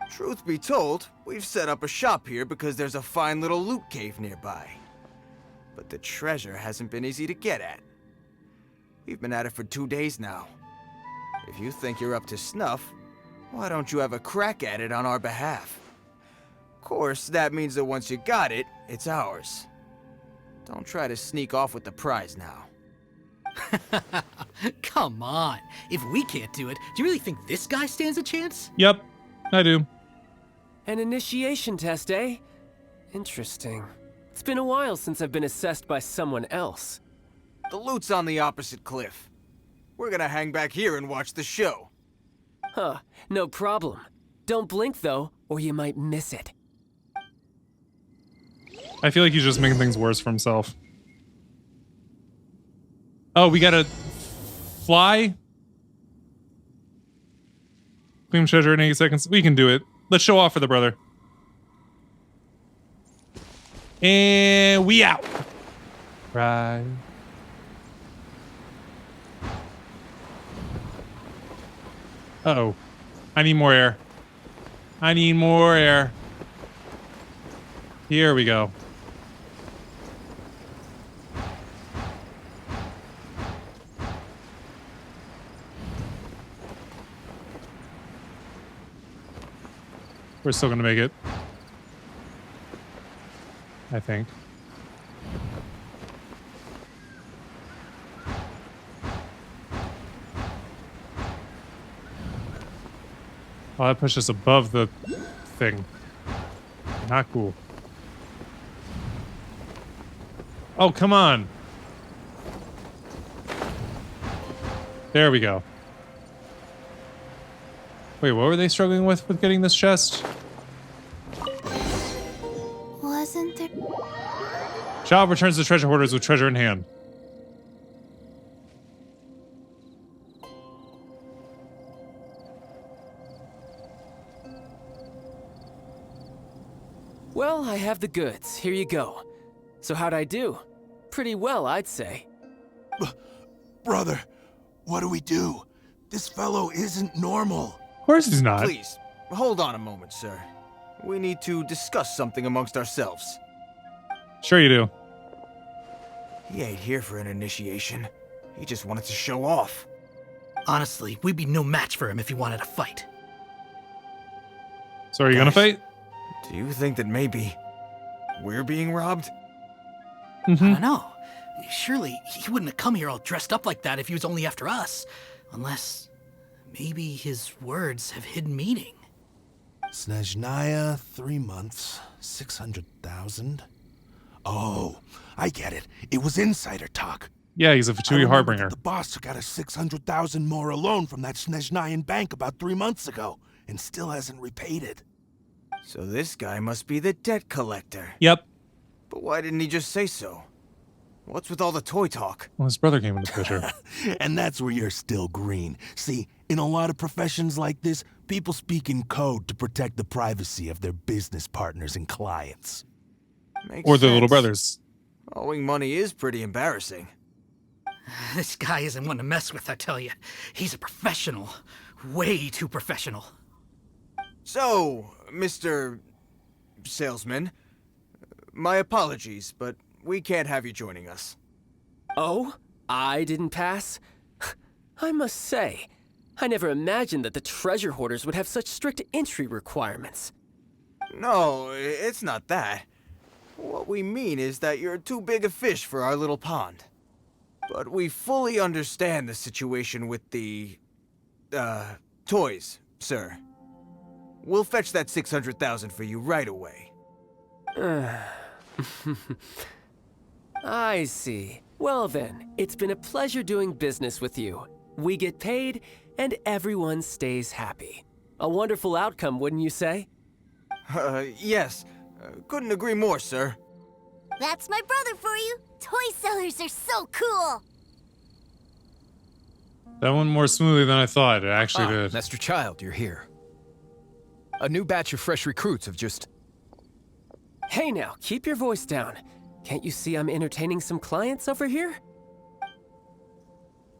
Truth be told, we've set up a shop here because there's a fine little loot cave nearby. But the treasure hasn't been easy to get at. We've been at it for 2 days now. If you think you're up to snuff, why don't you have a crack at it on our behalf? Of course, that means that once you got it, it's ours. Don't try to sneak off with the prize now. Come on. If we can't do it, do you really think this guy stands a chance? Yep, I do. An initiation test, eh? Interesting. It's been a while since I've been assessed by someone else. The loot's on the opposite cliff. We're gonna hang back here and watch the show. Huh, no problem. Don't blink though, or you might miss it. I feel like he's just making things worse for himself. Oh, we gotta fly? Claim treasure in 8 seconds. We can do it. Let's show off for the brother. And we out. Right. Uh-oh. I need more air. I need more air. Here we go. We're still gonna make it. I think. Oh, that pushed us above the thing. Not cool. Oh, come on. There we go. Wait, what were they struggling with getting this chest? Wasn't there... Child returns the treasure hoarders with treasure in hand. Well, I have the goods. Here you go. So how'd I do? Pretty well, I'd say. Brother, what do we do? This fellow isn't normal. Of course he's not. Please, hold on a moment, sir. We need to discuss something amongst ourselves. Sure you do. He ain't here for an initiation. He just wanted to show off. Honestly, we'd be no match for him if he wanted to fight. So are you gonna Guys. fight? Do you think that maybe we're being robbed? I don't know. Surely he wouldn't have come here all dressed up like that if he was only after us. Unless maybe his words have hidden meaning. Snezhnaya, 3 months, 600,000. Oh, I get it. It was insider talk. Yeah, he's a I Fatui remember Harbinger. that the boss took out a 600,000 more loan from that Snezhnayan bank about 3 months ago, and still hasn't repaid it. So this guy must be the debt collector. Yep. But why didn't he just say so? What's with all the toy talk? Well, his brother came into the picture. And that's where you're still green. See, In a lot of professions like this, people speak in code to protect the privacy of their business partners and clients. Makes Or their little sense. brothers. Owing money is pretty embarrassing. This guy isn't one to mess with, I tell you. He's a professional. Way too professional. So, Mr. Salesman, my apologies, but we can't have you joining us. Oh? I didn't pass? I must say, I never imagined that the treasure hoarders would have such strict entry requirements. No, it's not that. What we mean is that you're too big a fish for our little pond. But we fully understand the situation with the, toys, sir. We'll fetch that 600,000 for you right away. I see. Well then, it's been a pleasure doing business with you. We get paid, and everyone stays happy. A wonderful outcome, wouldn't you say? Yes. Couldn't agree more, sir. That's my brother for you. Toy sellers are so cool. That went more smoothly than I thought. It actually did. Master Childe, you're here. A new batch of fresh recruits have just... Hey now, keep your voice down. Can't you see I'm entertaining some clients over here?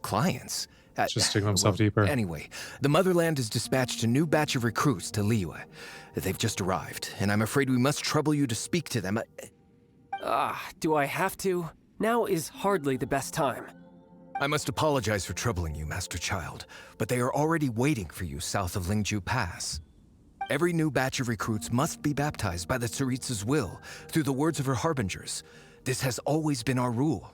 Clients? Just digging himself deeper. Anyway, the Motherland has dispatched a new batch of recruits to Liyue. They've just arrived, and I'm afraid we must trouble you to speak to them. Do I have to? Now is hardly the best time. I must apologize for troubling you, Master Childe, but they are already waiting for you south of Lingju Pass. Every new batch of recruits must be baptized by the Tsaritsa's will, through the words of her harbingers. This has always been our rule.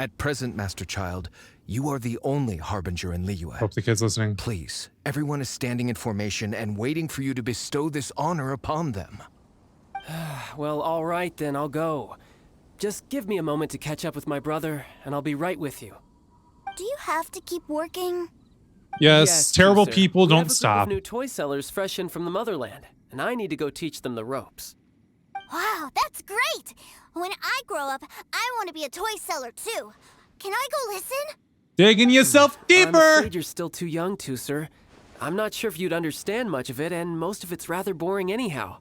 At present, Master Childe, you are the only harbinger in Liyue. Hope the kid's listening. Please, everyone is standing in formation and waiting for you to bestow this honor upon them. Well, all right then, I'll go. Just give me a moment to catch up with my brother, and I'll be right with you. Do you have to keep working? Yes, terrible Tooser. people We have don't a group stop. of new toy sellers fresh in from the Motherland, and I need to go teach them the ropes. Wow, that's great! When I grow up, I want to be a toy seller too. Can I go listen? Digging yourself I'm deeper! afraid you're still too young, Tooser. I'm not sure if you'd understand much of it, and most of it's rather boring anyhow.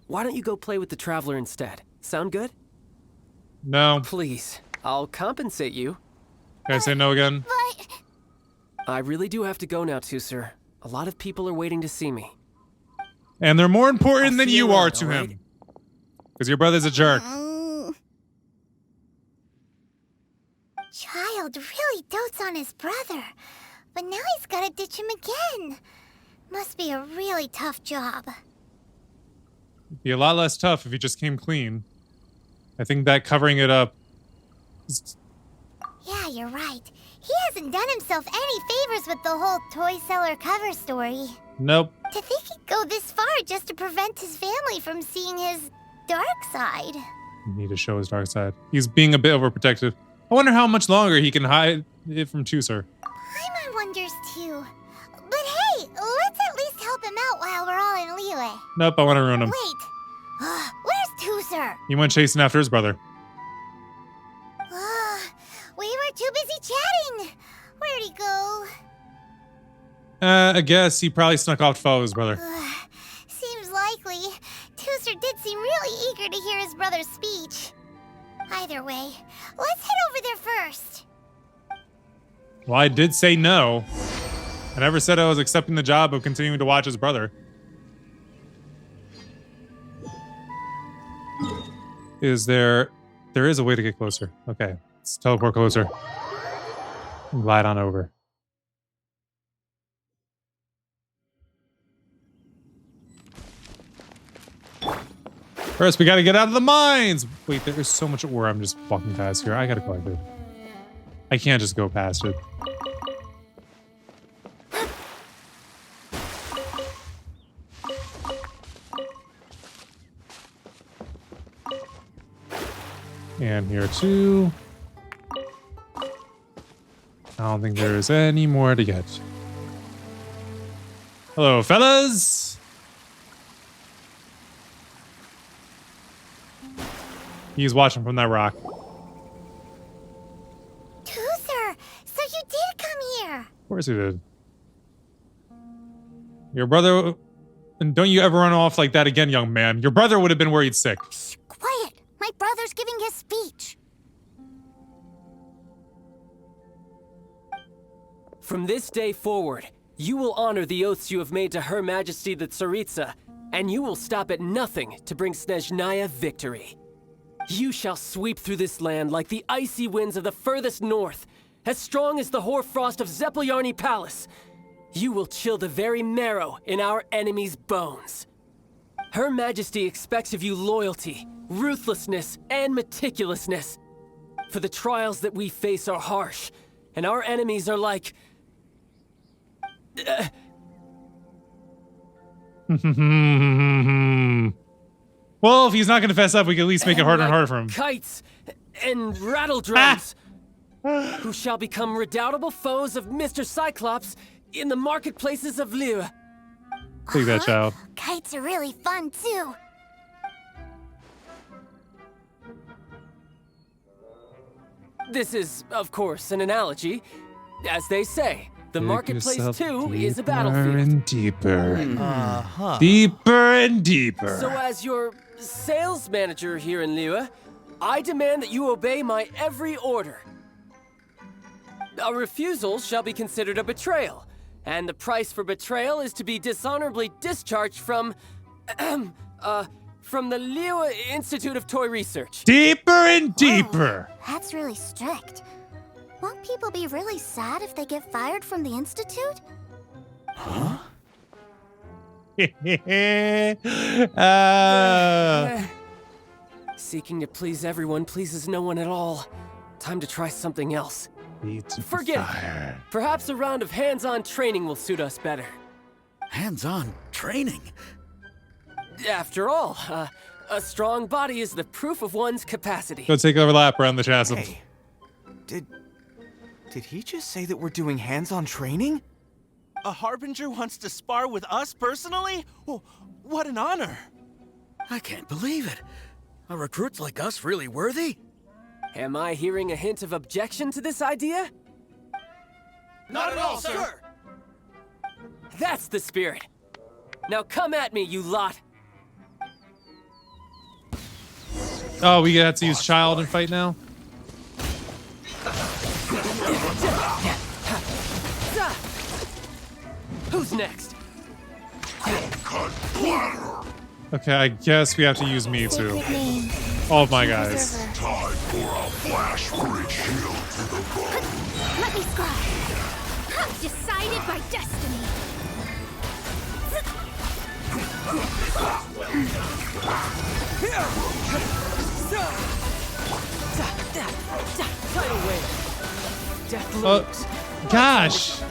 Why don't you go play with the Traveler instead? Sound good? No. Please, I'll compensate you. Can I say no again? But... I really do have to go now, Tooser. A lot of people are waiting to see me. And they're more important than see you you are around, to alright? him. Because your brother's a jerk. Childe really dotes on his brother, but now he's gotta ditch him again. Must be a really tough job. Be a lot less tough if he just came clean. I think that covering it up is... Yeah, you're right. He hasn't done himself any favors with the whole toy seller cover story. Nope. To think he'd go this far just to prevent his family from seeing his dark side. You need to show his dark side. He's being a bit overprotective. I wonder how much longer he can hide it from Tooser. Paimon wonders too. But hey, let's at least help him out while we're all in Liyue. Nope, I want to ruin him. Wait, where's Tooser? He went chasing after his brother. We were too busy chatting. Where'd he go? I guess he probably snuck off to follow his brother. Seems likely. Tooser did seem really eager to hear his brother's speech. Either way, let's head over there first. Well, I did say no. I never said I was accepting the job of continuing to watch his brother. There is a way to get closer. Okay, let's teleport closer. And glide on over. First, we gotta get out of the mines! Wait, there's so much ore I'm just walking past here. I gotta collect it. I can't just go past it. And here too. I don't think there's any more to get. Hello, fellas! He's watching from that rock. Tooser, so you did come here. Of course he did. Your brother... And don't you ever run off like that again, young man. Your brother would have been worried sick. Shh, quiet. My brother's giving his speech. From this day forward, you will honor the oaths you have made to Her Majesty the Tsaritsa, and you will stop at nothing to bring Snezhnaya victory. You shall sweep through this land like the icy winds of the furthest north, as strong as the hoarfrost of Zepelyarny Palace. You will chill the very marrow in our enemies' bones. Her Majesty expects of you loyalty, ruthlessness, and meticulousness. For the trials that we face are harsh, and our enemies are like... Well, if he's not going to fess up, we can at least make it harder and harder for him. Kites and rattle drums, who shall become redoubtable foes of Mr. Cyclops in the marketplaces of Liyue. Take that, child. Kites are really fun, too. This is, of course, an analogy. As they say, the Make marketplace, yourself too, is a deeper battlefield. and deeper. Deeper and deeper. So as your sales manager here in Liyue, I demand that you obey my every order. A refusal shall be considered a betrayal, and the price for betrayal is to be dishonorably discharged from the Liyue Institute of Toy Research. Deeper and deeper. Whoa, that's really strict. Won't people be really sad if they get fired from the Institute? Huh? Seeking to please everyone pleases no one at all. Time to try something else. Forget it. Perhaps a round of hands-on training will suit us better. Hands-on training? After all, a strong body is the proof of one's capacity. Go take a lap around the chasm. Hey, did he just say that we're doing hands-on training? A Harbinger wants to spar with us personally? Oh, what an honor! I can't believe it. Are recruits like us really worthy? Am I hearing a hint of objection to this idea? Not at all, sir! That's the spirit. Now come at me, you lot. Oh, we got to use Childe and fight now? Who's next? Okay, I guess we have to use me too. All of my guys. Time for a flash bridge shield to the bone. Let me scribe. Decided by destiny. Tidal wave. Death looms. Gosh.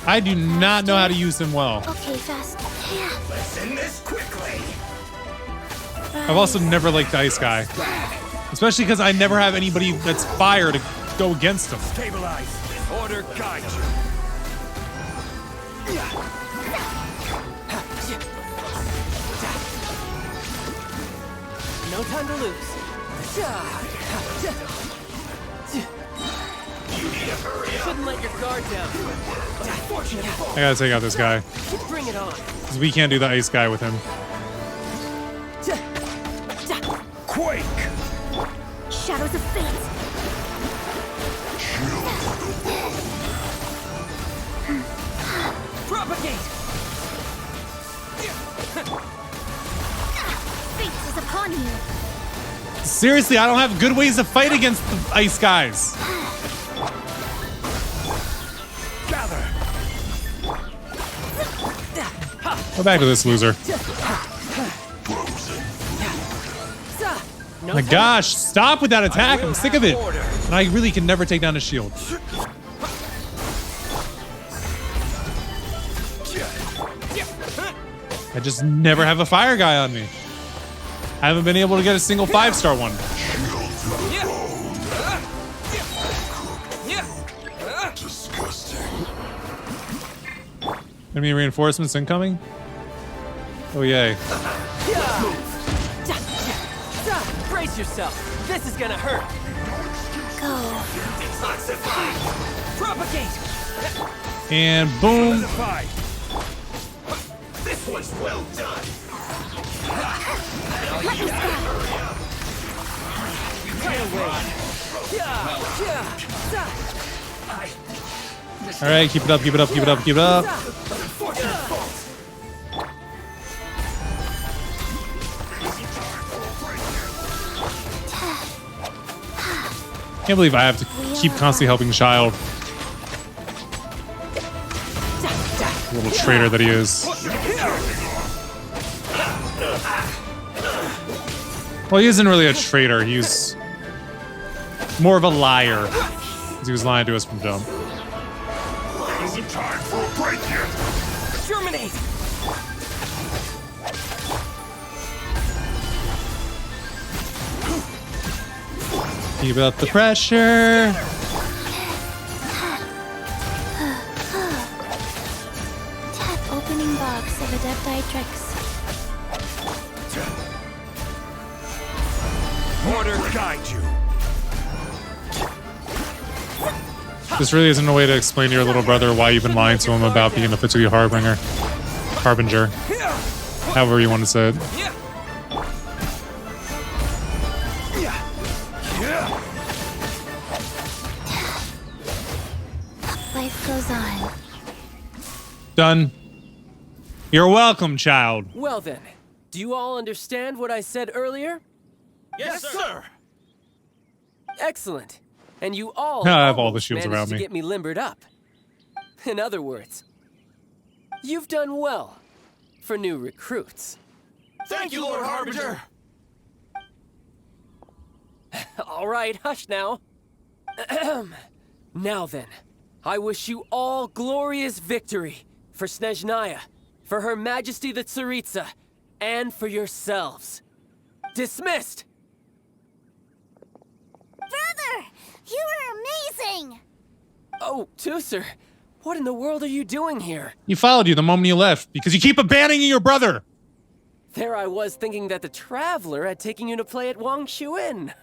I do not know how to use them well. Okay, fast. Yeah. Let's end this quickly. I've also never liked the ice guy. Especially because I never have anybody that's fire to go against him. Stabilize. Order guide you. No time to lose. Shouldn't let your guard down. I gotta take out this guy. Bring it on. Because we can't do the ice guy with him. Quake! Shadows of fate. Propagate! Fate is upon you. Seriously, I don't have good ways to fight against the ice guys. Gather! Go back to this loser. My gosh, stop with that attack. I'm sick of it. And I really can never take down a shield. I just never have a fire guy on me. I haven't been able to get a single 5-star one. Disgusting. Enemy reinforcements incoming? Oh, yay. Brace yourself. This is gonna hurt. Go. Detoxify! Propagate! And boom. This was well done. All right, keep it up, keep it up, keep it up, keep it up. Can't believe I have to keep constantly helping Childe. Little traitor that he is. Well, he isn't really a traitor. He's more of a liar. He was lying to us from jump. Isn't time for a break yet. Germinate! Keep up the pressure. Tap opening box of Adepti Order guide you. This really isn't a way to explain to your little brother why you've been lying to him about being a Fatui Harbinger. However you want to say it. Life goes on. Done. You're welcome, Childe. Well then, do you all understand what I said earlier? Yes, sir. Excellent. And you all I have all the almost shields managed around to me. get me limbered up. In other words, you've done well for new recruits. Thank you, Lord Harbinger. All right, hush now. Now then, I wish you all glorious victory for Snezhnaya, for Her Majesty the Tsaritsa, and for yourselves. Dismissed! Brother, you are amazing. Oh, Tusser, what in the world are you doing here? He followed you the moment you left because you keep abandoning your brother. There I was thinking that the Traveler had taken you to play at Wang Shuin.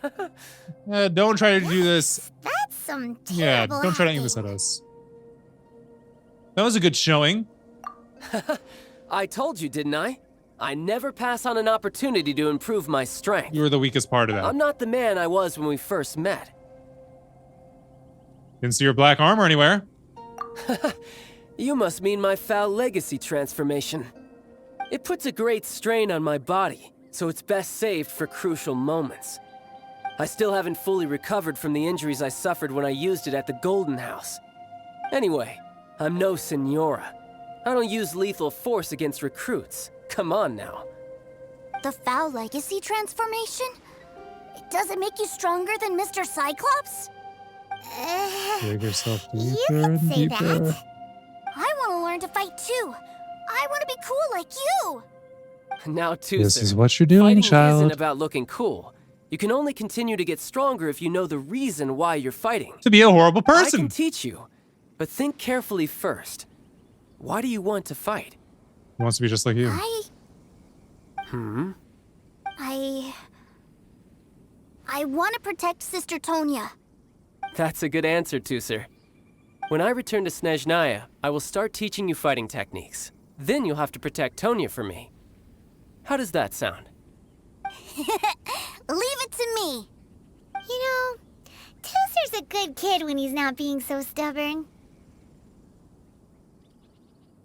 Don't try to do this. That's some Yeah, terrible don't try to aim this at us. That was a good showing. I told you, didn't I? I never pass on an opportunity to improve my strength. You were the weakest part of that. I'm not the man I was when we first met. Didn't see your black armor anywhere. You must mean my foul legacy transformation. It puts a great strain on my body, so it's best saved for crucial moments. I still haven't fully recovered from the injuries I suffered when I used it at the Golden House. Anyway, I'm no Senora. I don't use lethal force against recruits. Come on now. The foul legacy transformation? Does it make you stronger than Mr. Cyclops? Dig yourself You deeper can and say deeper. that. I want to learn to fight too. I want to be cool like you. Now, Tusser, This is what you're doing, fighting child. isn't about looking cool. You can only continue to get stronger if you know the reason why you're fighting. To be a horrible I person. can teach you, but think carefully first. Why do you want to fight? He wants to be just like you. I want to protect Sister Tonya. That's a good answer, Tusser. When I return to Snezhnaya, I will start teaching you fighting techniques. Then you'll have to protect Tonya for me. How does that sound? Leave it to me. You know, Tusser's a good kid when he's not being so stubborn.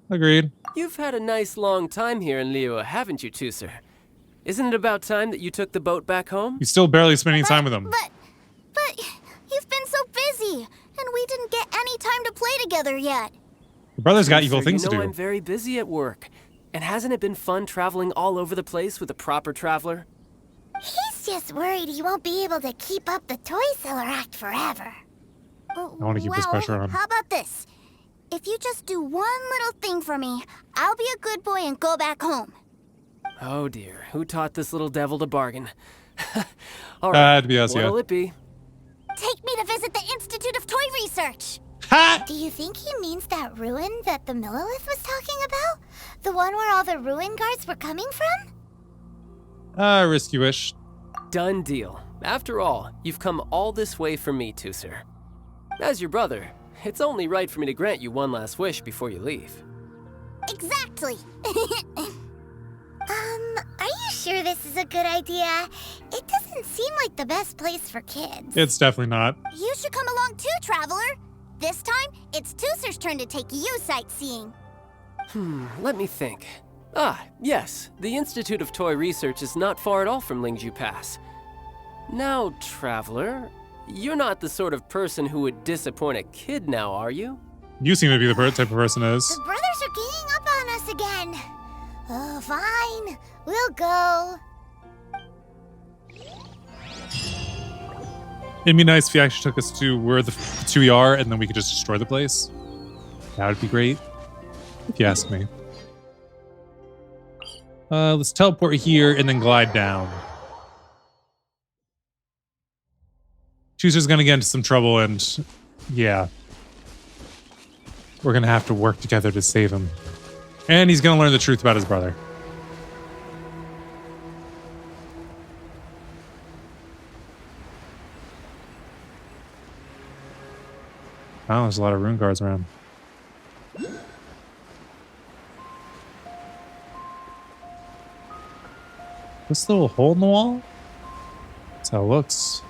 Agreed. You've had a nice long time here in Liyue, haven't you, Tusser? Isn't it about time that you took the boat back home? He's still barely spending time with him. But you've been so busy, and we didn't get any time to play together yet. Your brother's got Tusser, evil things you to know do. I'm very busy at work. And hasn't it been fun traveling all over the place with a proper traveler? He's just worried he won't be able to keep up the toy seller act forever. I want to keep this pressure on. How about this? If you just do one little thing for me, I'll be a good boy and go back home. Oh dear, who taught this little devil to bargain? All right, It'd be us, what'll yeah. it be? Take me to visit the Institute of Toy Research. Ha! Do you think he means that ruin that the Millilith was talking about? The one where all the ruin guards were coming from? Risky-ish. Done deal. After all, you've come all this way for me, Tusser. As your brother, It's only right for me to grant you one last wish before you leave. Exactly. Are you sure this is a good idea? It doesn't seem like the best place for kids. It's definitely not. You should come along too, Traveler. This time, it's Tooser's turn to take you sightseeing. Let me think. Ah, yes. The Institute of Toy Research is not far at all from Lingju Pass. Now, Traveler, you're not the sort of person who would disappoint a kid now, are you? You seem to be the type of person that is. The brothers are ganging up on us again. Oh, fine. We'll go. It'd be nice if you actually took us to where the two are, and then we could just destroy the place. That would be great, if you ask me. Let's teleport here and then glide down. Chooser's gonna get into some trouble, and yeah, we're gonna have to work together to save him. And he's gonna learn the truth about his brother. Wow, there's a lot of rune guards around. This little hole in the wall? That's how it looks.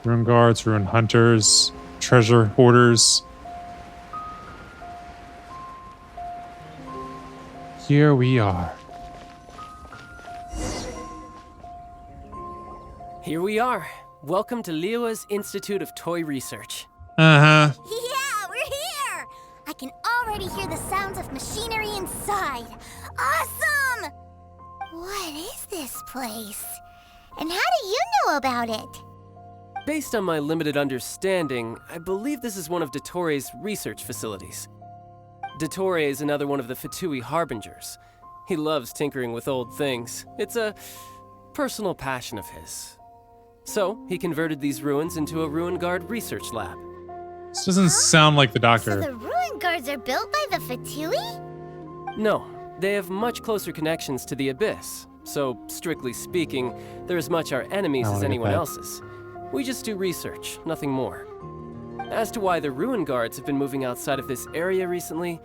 Rune guards, rune hunters, treasure hoarders. Here we are. Here we are. Welcome to Liyue's Institute of Toy Research. Uh-huh. Yeah, we're here! I can already hear the sounds of machinery inside. Awesome! What is this place? And how do you know about it? Based on my limited understanding, I believe this is one of Dottoro's research facilities. Dottore is another one of the Fatui Harbingers. He loves tinkering with old things. It's a personal passion of his. So, he converted these ruins into a Ruin Guard research lab. This doesn't sound like the doctor. So the ruin guards are built by the Fatui? No, they have much closer connections to the Abyss. So, strictly speaking, they're as much our enemies as anyone else's. We just do research, nothing more. As to why the Ruin Guards have been moving outside of this area recently,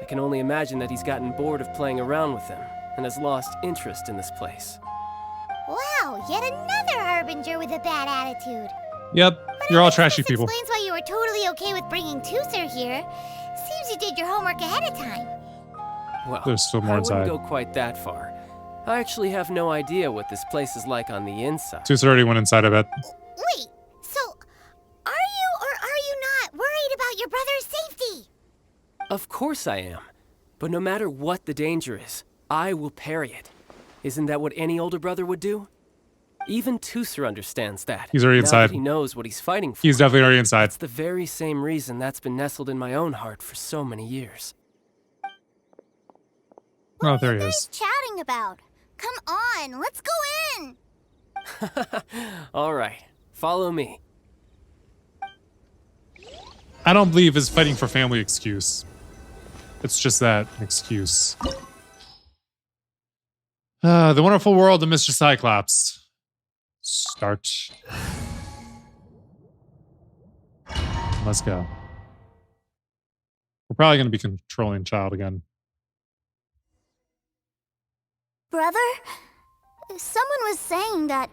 I can only imagine that he's gotten bored of playing around with them and has lost interest in this place. Wow, yet another Harbinger with a bad attitude. Yep, you're all trashy people. This explains why you were totally okay with bringing Tooser here. Seems you did your homework ahead of time. Well, there's still more I inside. wouldn't go quite that far. I actually have no idea what this place is like on the inside. Tooser already went inside, I bet. Wait, so are you or are you not worried about your brother's safety? Of course I am. But no matter what the danger is, I will parry it. Isn't that what any older brother would do? Even Tooser understands that. He's already now inside. That he knows what he's fighting for. He's definitely already inside. It's the very same reason that's been nestled in my own heart for so many years. Oh, there he is. Chatting about? Come on, let's go in. All right, follow me. I don't believe his fighting for family excuse. It's just that excuse. The Wonderful World of Mr. Cyclops. Start. Let's go. We're probably going to be controlling Childe again. Brother, someone was saying that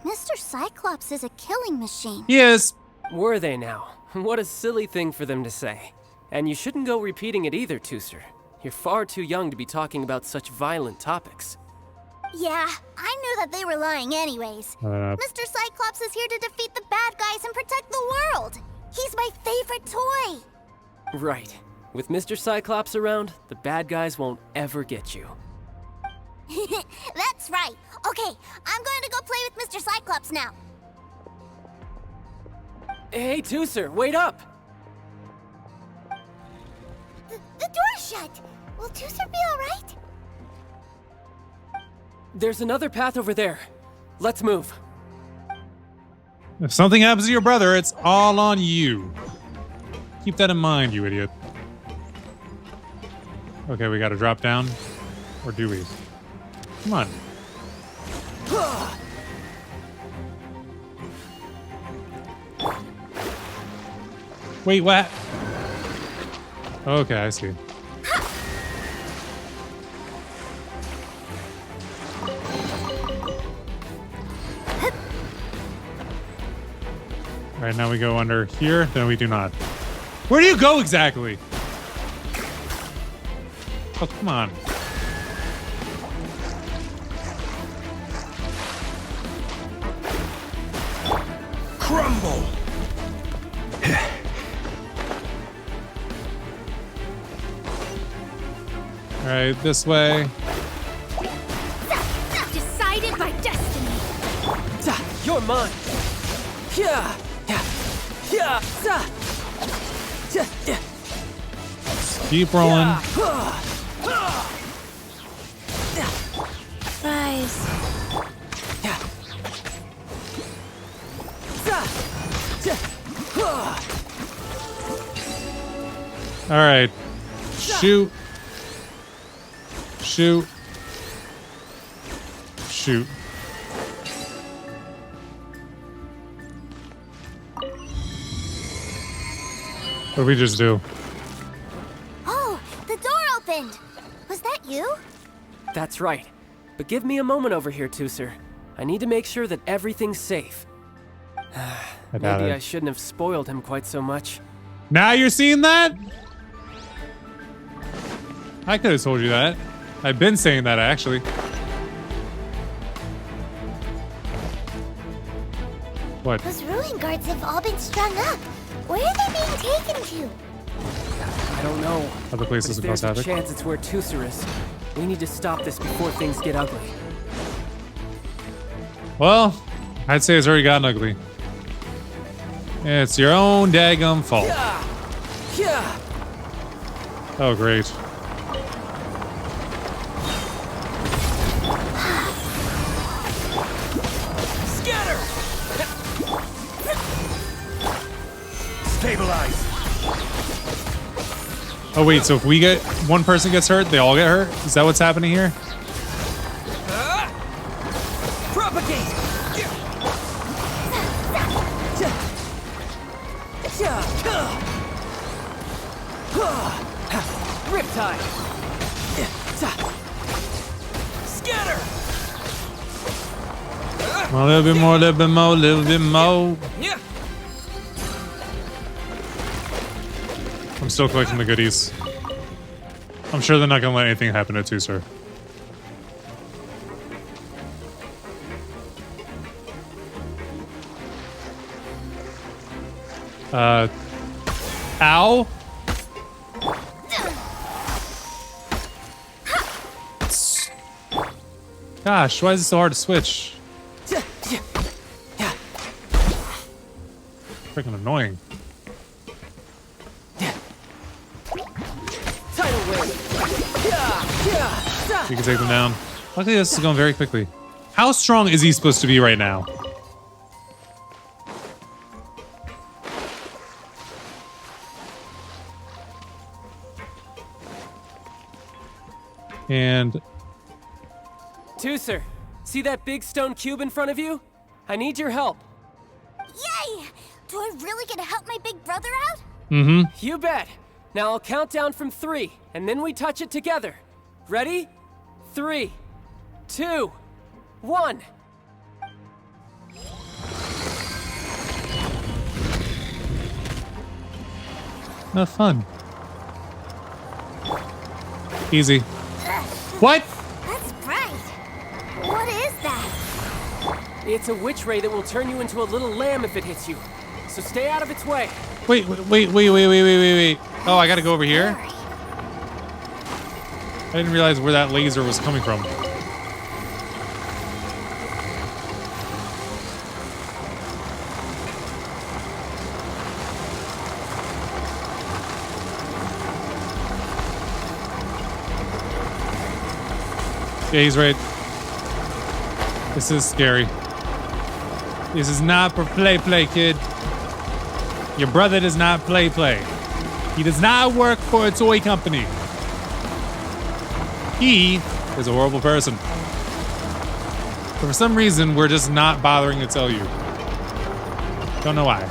Mr. Cyclops is a killing machine. Yes. Were they now? What a silly thing for them to say. And you shouldn't go repeating it either, Tooser. You're far too young to be talking about such violent topics. Yeah, I knew that they were lying anyways. Mr. Cyclops is here to defeat the bad guys and protect the world. He's my favorite toy. Right. With Mr. Cyclops around, the bad guys won't ever get you. That's right. Okay, I'm going to go play with Mr. Cyclops now. Hey, Tooser, wait up! The door's shut. Will Tooser be all right? There's another path over there. Let's move. If something happens to your brother, it's all on you. Keep that in mind, you idiot. Okay, we gotta drop down. Or do we? Come on. Wait, what? Okay, I see. All right, now we go under here. No, we do not. Where do you go exactly? Oh, come on. Crumble! All right, this way. Decided by destiny. You're mine. Yeah. Yeah. Keep rolling. Rise. All right. Shoot. Shoot. Shoot. What did we just do? Oh, the door opened. Was that you? That's right. But give me a moment over here, Tooser. I need to make sure that everything's safe. I doubt Maybe it. I shouldn't have spoiled him quite so much. Now you're seeing that? I could have told you that. I've been saying that, actually. What? Those ruin guards have all been strung up. Where are they being taken to? I don't know. Other places But across if there's a Havoc? chance it's where Tooser is. We need to stop this before things get ugly. Well, I'd say it's already gotten ugly. It's your own daggum fault. Yeah. Oh, great. Scatter! Stabilize! Oh, wait, so if we get one person gets hurt, they all get hurt? Is that what's happening here? Propagate! Riptide! Scatter! A little bit more, a little bit more, a little bit more. I'm still collecting the goodies. I'm sure they're not gonna let anything happen to Tooser. Ow. Gosh, why is it so hard to switch? Freaking annoying. Tidal wave! You can take them down. Luckily, this is going very quickly. How strong is he supposed to be right now? And Tooser, see that big stone cube in front of you? I need your help. Yay! Do I really get to help my big brother out? You bet. Now I'll count down from 3, and then we touch it together. Ready? 3, 2, 1. Not fun. Easy. What? That's bright. What is that? It's a witch ray that will turn you into a little lamb if it hits you. So stay out of its way. Wait. Oh, I gotta go over here? I didn't realize where that laser was coming from. Yeah, he's right. This is scary. This is not for play, kid. Your brother does not play. He does not work for a toy company. He is a horrible person. But for some reason, we're just not bothering to tell you. Don't know why.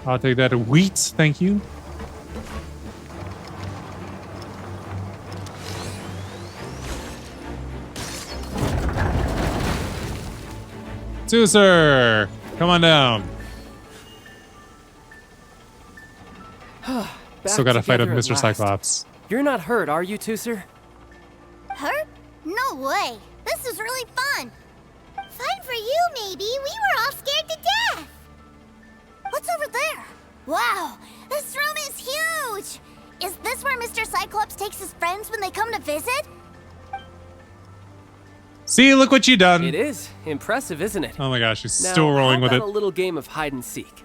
I'll take that wheat, thank you. Sir, come on down. Still gotta fight up together at Mr. last. Cyclops. You're not hurt, are you, Tooser? Hurt? No way. This is really fun. Fun for you, maybe. We were all scared to death. What's over there? Wow, this room is huge. Is this where Mr. Cyclops takes his friends when they come to visit? See, look what you done. It is. Impressive, isn't it? Oh my gosh, she's Now, still rolling how with about it. a little game of hide and seek?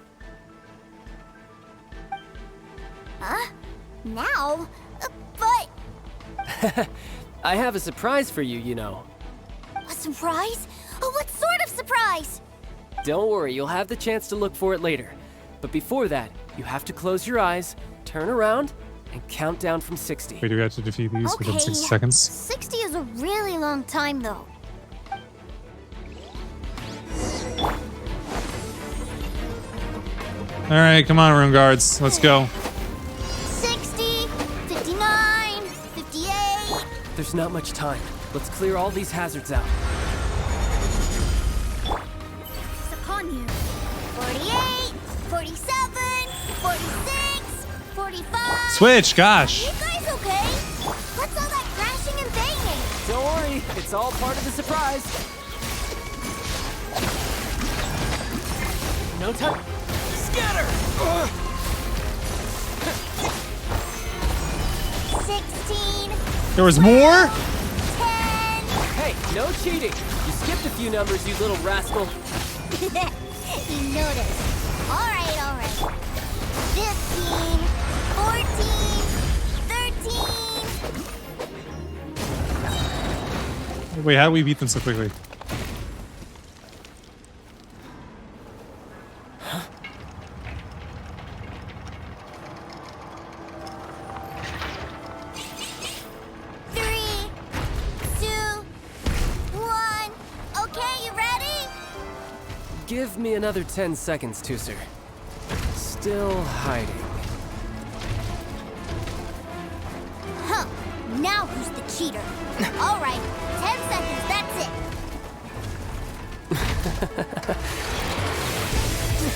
Huh? Now? But... I have a surprise for you, you know. A surprise? Oh, what sort of surprise? Don't worry, you'll have the chance to look for it later. But before that, you have to close your eyes, turn around, and count down from 60. We do have to defeat these Okay. within 60 seconds. 60 is a really long time, though. All right, come on, room guards. Let's go. 60, 59, 58. There's not much time. Let's clear all these hazards out. It's upon you. 48, 47, 46, 45. Switch, gosh. You guys okay? What's all that crashing and banging? Don't worry, it's all part of the surprise. No time. Scatter! 16, There was more? 10. Hey, no cheating. You skipped a few numbers, you little rascal. You noticed. All right. 15, 14, 13. Wait, how do we beat them so quickly? Three, two, one. Okay, you ready? Give me another 10 seconds, Tooser. Still hiding. Huh. Now who's the cheater? All right, 10 seconds, that's it.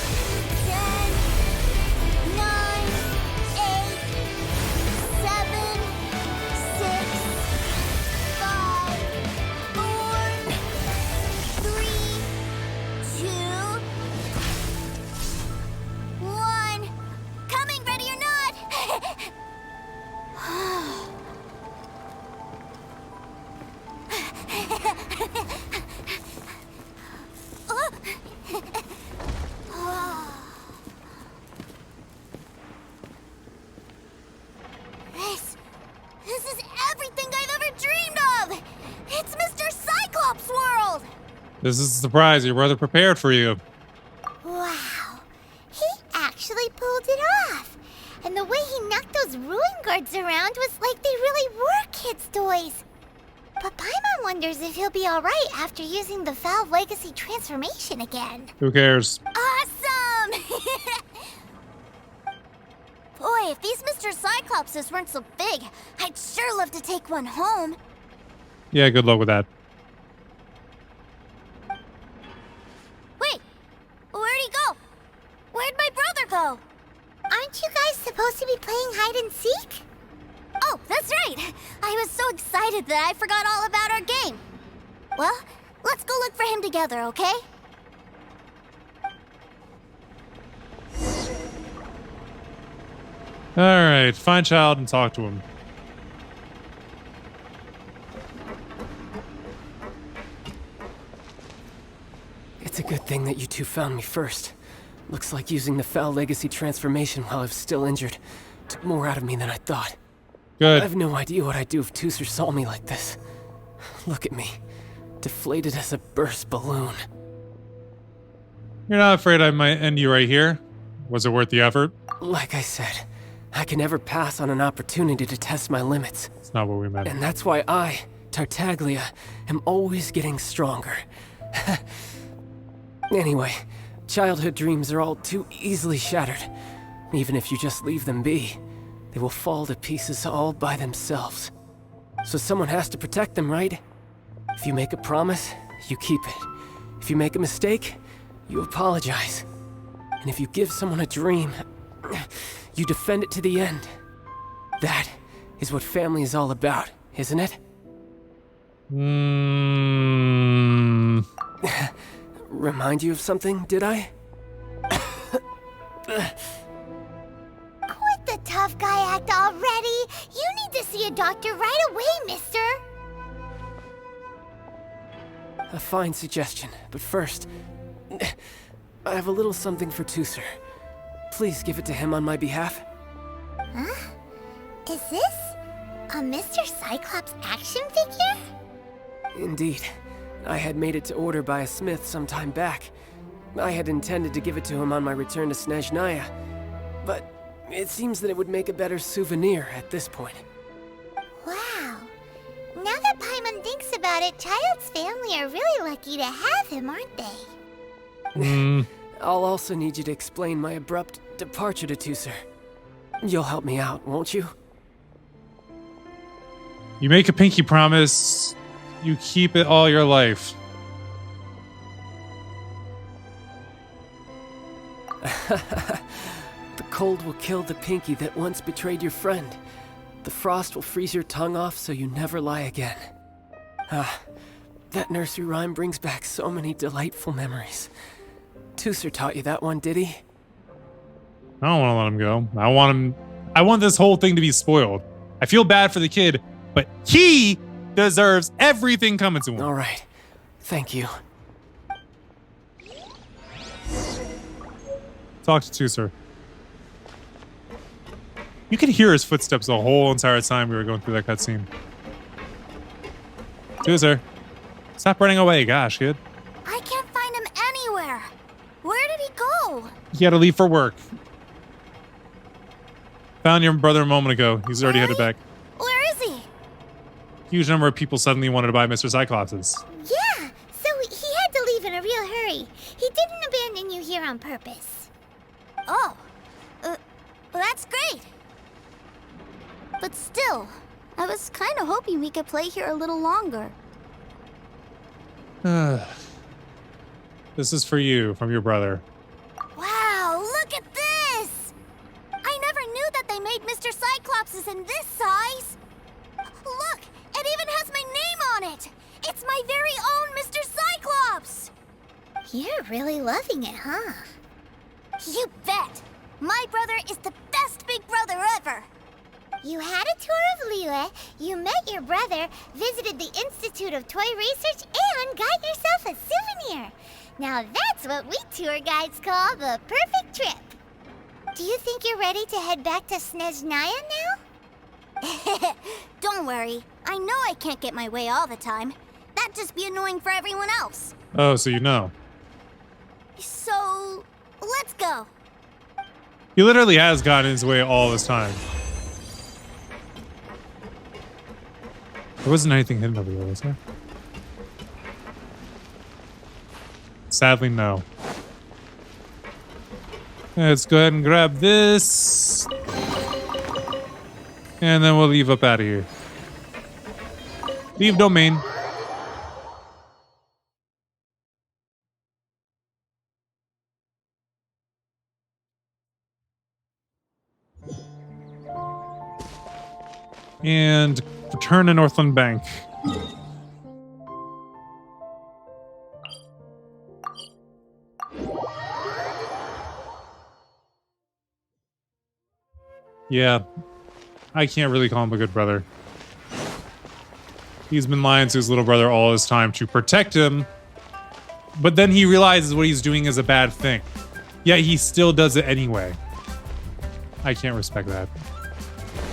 10, 9, 8, 7, 6, 5, 4, 3, 2, 1. Coming, ready or not? This is everything I've ever dreamed of! It's Mr. Cyclops' world! This is a surprise. Your brother prepared for you. Wow, he actually pulled it off. And the way he knocked those ruin guards around was like they really were kids' toys. But Paimon wonders if he'll be alright after using the Valve Legacy transformation again. Who cares? Awesome! Boy, if these Mr. Cyclopses weren't so big, I'd sure love to take one home. Yeah, good luck with that. Wait, where'd he go? Where'd my brother go? Aren't you guys supposed to be playing hide and seek? Oh, that's right. I was so excited that I forgot all about our game. Well, let's go look for him together, okay? All right, find Childe and talk to him. It's a good thing that you two found me first. Looks like using the Foul Legacy transformation while I was still injured took more out of me than I thought. Good. I have no idea what I'd do if Tooser saw me like this. Look at me, deflated as a burst balloon. You're not afraid I might end you right here? Was it worth the effort? Like I said, I can never pass on an opportunity to test my limits. It's not what we meant. And that's why I, Tartaglia, am always getting stronger. Anyway, Childhood dreams are all too easily shattered. Even if you just leave them be, they will fall to pieces all by themselves. So someone has to protect them, right? If you make a promise, you keep it. If you make a mistake, you apologize. And if you give someone a dream, you defend it to the end. That is what family is all about, isn't it? Remind you of something, did I? Quit the tough guy act already! You need to see a doctor right away, mister! A fine suggestion, but first, I have a little something for Tusser. Please give it to him on my behalf. Huh? Is this a Mr. Cyclops action figure? Indeed. I had made it to order by a smith some time back. I had intended to give it to him on my return to Snezhnaya, but it seems that it would make a better souvenir at this point. Wow. Now that Paimon thinks about it, Childe's family are really lucky to have him, aren't they? I'll also need you to explain my abrupt departure to Tusser. You'll help me out, won't you? You make a pinky promise, you keep it all your life. The cold will kill the pinky that once betrayed your friend. The frost will freeze your tongue off so you never lie again. That nursery rhyme brings back so many delightful memories. Tusser taught you that one, did he? I don't want to let him go. I want this whole thing to be spoiled. I feel bad for the kid, but he deserves everything coming to him. All right. Thank you. Talk to Tusser. You could hear his footsteps the whole entire time we were going through that cutscene. Tusser, stop running away. Gosh, kid. I can't find him anywhere. Where did he go? He had to leave for work. Found your brother a moment ago. He's already headed back. Where is he? Huge number of people suddenly wanted to buy Mr. Cyclopses. Yeah, so he had to leave in a real hurry. He didn't abandon you here on purpose. Oh, well, that's great. But still, I was kind of hoping we could play here a little longer. This is for you, from your brother. Wow, look at this! I never knew that they made Mr. Cyclopses in this size. Look, it even has my name on it. It's my very own Mr. Cyclops. You're really loving it, huh? You bet. My brother is the best big brother ever. You had a tour of Liyue, you met your brother, visited the Institute of Toy Research, and got yourself a souvenir. Now that's what we tour guides call the perfect trip. Do you think you're ready to head back to Snezhnaya now? Don't worry. I know I can't get my way all the time. That'd just be annoying for everyone else. Oh, so you know. So, let's go. He literally has gotten his way all this time. There wasn't anything hidden over there, was there? Sadly, no. Let's go ahead and grab this. And then we'll leave up out of here. Leave domain. And return to Northland Bank. Yeah, I can't really call him a good brother. He's been lying to his little brother all this time to protect him, but then he realizes what he's doing is a bad thing. Yet he still does it anyway. I can't respect that.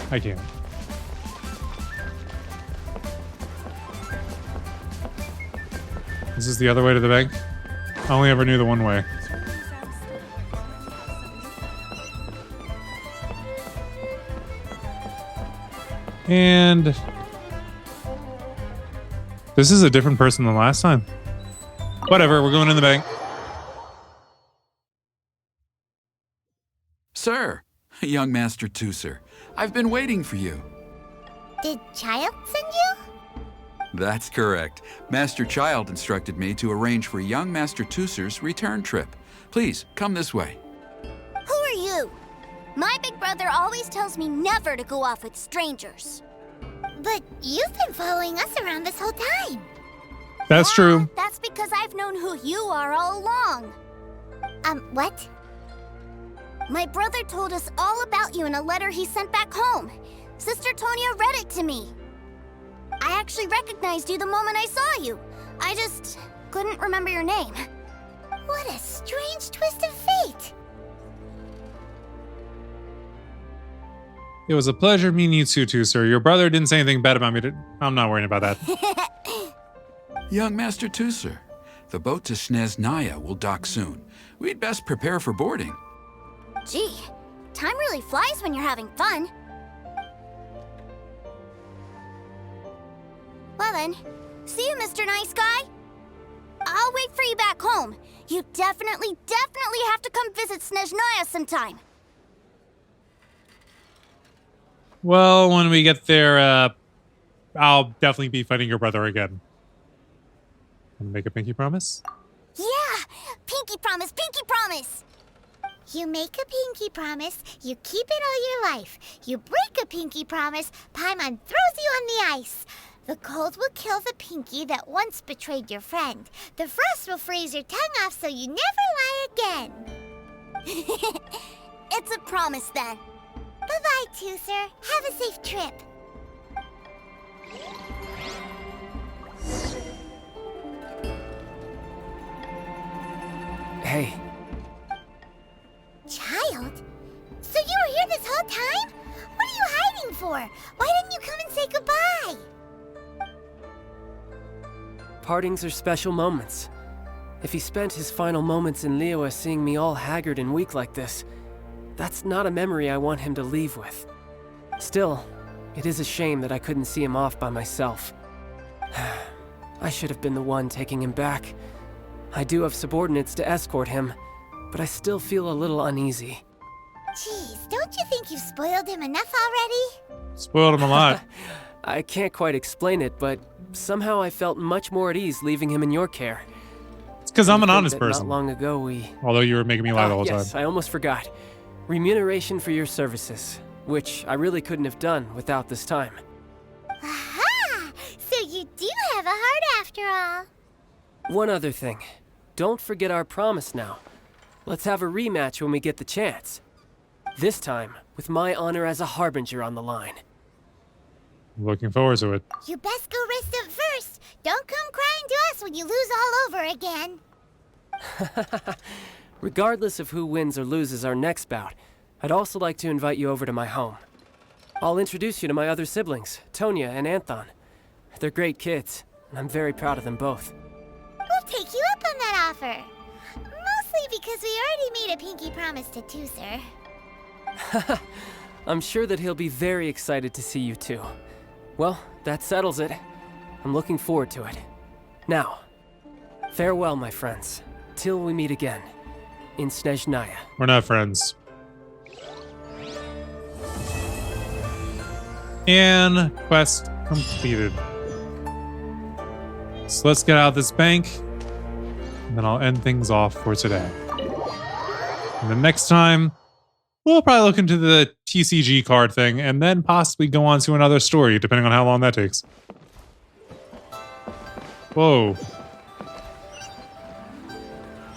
I can't. This is the other way to the bank? I only ever knew the one way. And this is a different person than last time. Whatever, we're going in the bank. Sir, young Master Tooser, I've been waiting for you. Did Childe send you? That's correct. Master Childe instructed me to arrange for young Master Tooser's return trip. Please, come this way. Who are you? My big brother always tells me never to go off with strangers. But you've been following us around this whole time. That's true. That's because I've known who you are all along. What? My brother told us all about you in a letter he sent back home. Sister Tonya read it to me. I actually recognized you the moment I saw you. I just couldn't remember your name. What a strange twist of fate. It was a pleasure meeting you too, sir. Your brother didn't say anything bad about me. I'm not worrying about that. Young Master Tooser, the boat to Snezhnaya will dock soon. We'd best prepare for boarding. Gee, time really flies when you're having fun. Well then, see you, Mr. Nice Guy. I'll wait for you back home. You definitely have to come visit Snezhnaya sometime. Well, when we get there, I'll definitely be fighting your brother again. Wanna make a pinky promise? Yeah! Pinky promise, pinky promise! You make a pinky promise, you keep it all your life. You break a pinky promise, Paimon throws you on the ice. The cold will kill the pinky that once betrayed your friend. The frost will freeze your tongue off so you never lie again. It's a promise then. Bye-bye, Tooser. Have a safe trip. Hey. Childe? So you were here this whole time? What are you hiding for? Why didn't you come and say goodbye? Partings are special moments. If he spent his final moments in Liyue seeing me all haggard and weak like this, that's not a memory I want him to leave with. Still, it is a shame that I couldn't see him off by myself. I should have been the one taking him back. I do have subordinates to escort him, but I still feel a little uneasy. Jeez, don't you think you've spoiled him enough already? Spoiled him a lot. I can't quite explain it, but somehow I felt much more at ease leaving him in your care. It's because I'm an honest Not person. long ago we... Although you were making me lie the whole yes, time. I almost forgot. Remuneration for your services, which I really couldn't have done without this time. Aha! So you do have a heart after all. One other thing. Don't forget our promise now. Let's have a rematch when we get the chance. This time, with my honor as a harbinger on the line. Looking forward to it. You best go rest up first. Don't come crying to us when you lose all over again. Regardless of who wins or loses our next bout, I'd also like to invite you over to my home. I'll introduce you to my other siblings, Tonya and Anthon. They're great kids, and I'm very proud of them both. We'll take you up on that offer. Mostly because we already made a pinky promise to Tooser. I'm sure that he'll be very excited to see you too. Well, that settles it. I'm looking forward to it. Now, farewell, my friends, till we meet again in Snezhnaya. We're not friends. And quest completed. So let's get out of this bank, and then I'll end things off for today. And the next time, we'll probably look into the TCG card thing, and then possibly go on to another story, depending on how long that takes. Whoa.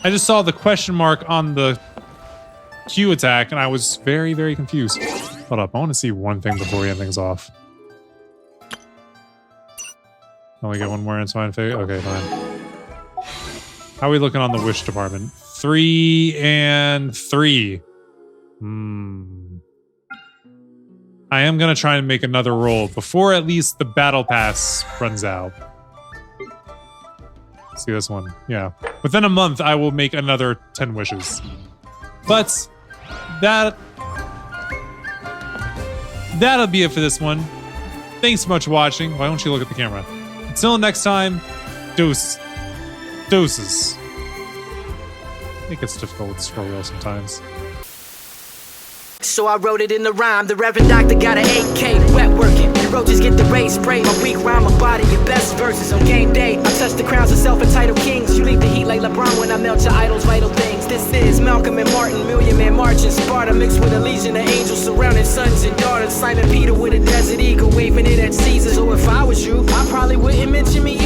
I just saw the question mark on the Q attack, and I was very, very confused. Hold up, I want to see one thing before we end things off. Only get one more inside figure? Okay, fine. How are we looking on the wish department? 3 and 3. I am going to try and make another roll before at least the battle pass runs out. See this one? Yeah. Within a month, I will make another 10 wishes. But that'll be it for this one. Thanks so much for watching. Why don't you look at the camera? Until next time, deuces. It gets difficult with scroll wheel sometimes. So I wrote it in the rhyme. The Reverend Doctor got an 8K, wet working. The roaches get the race spray. My weak rhyme, my body, your best verses on game day. I touch the crowns of self-entitled kings. You leave the heat like LeBron when I melt your idol's vital things. This is Malcolm and Martin, Million Man March in Sparta, mixed with a legion of angels surrounding sons and daughters. Simon Peter with a desert eagle, waving it at Caesars. Or if I was you, I probably wouldn't mention me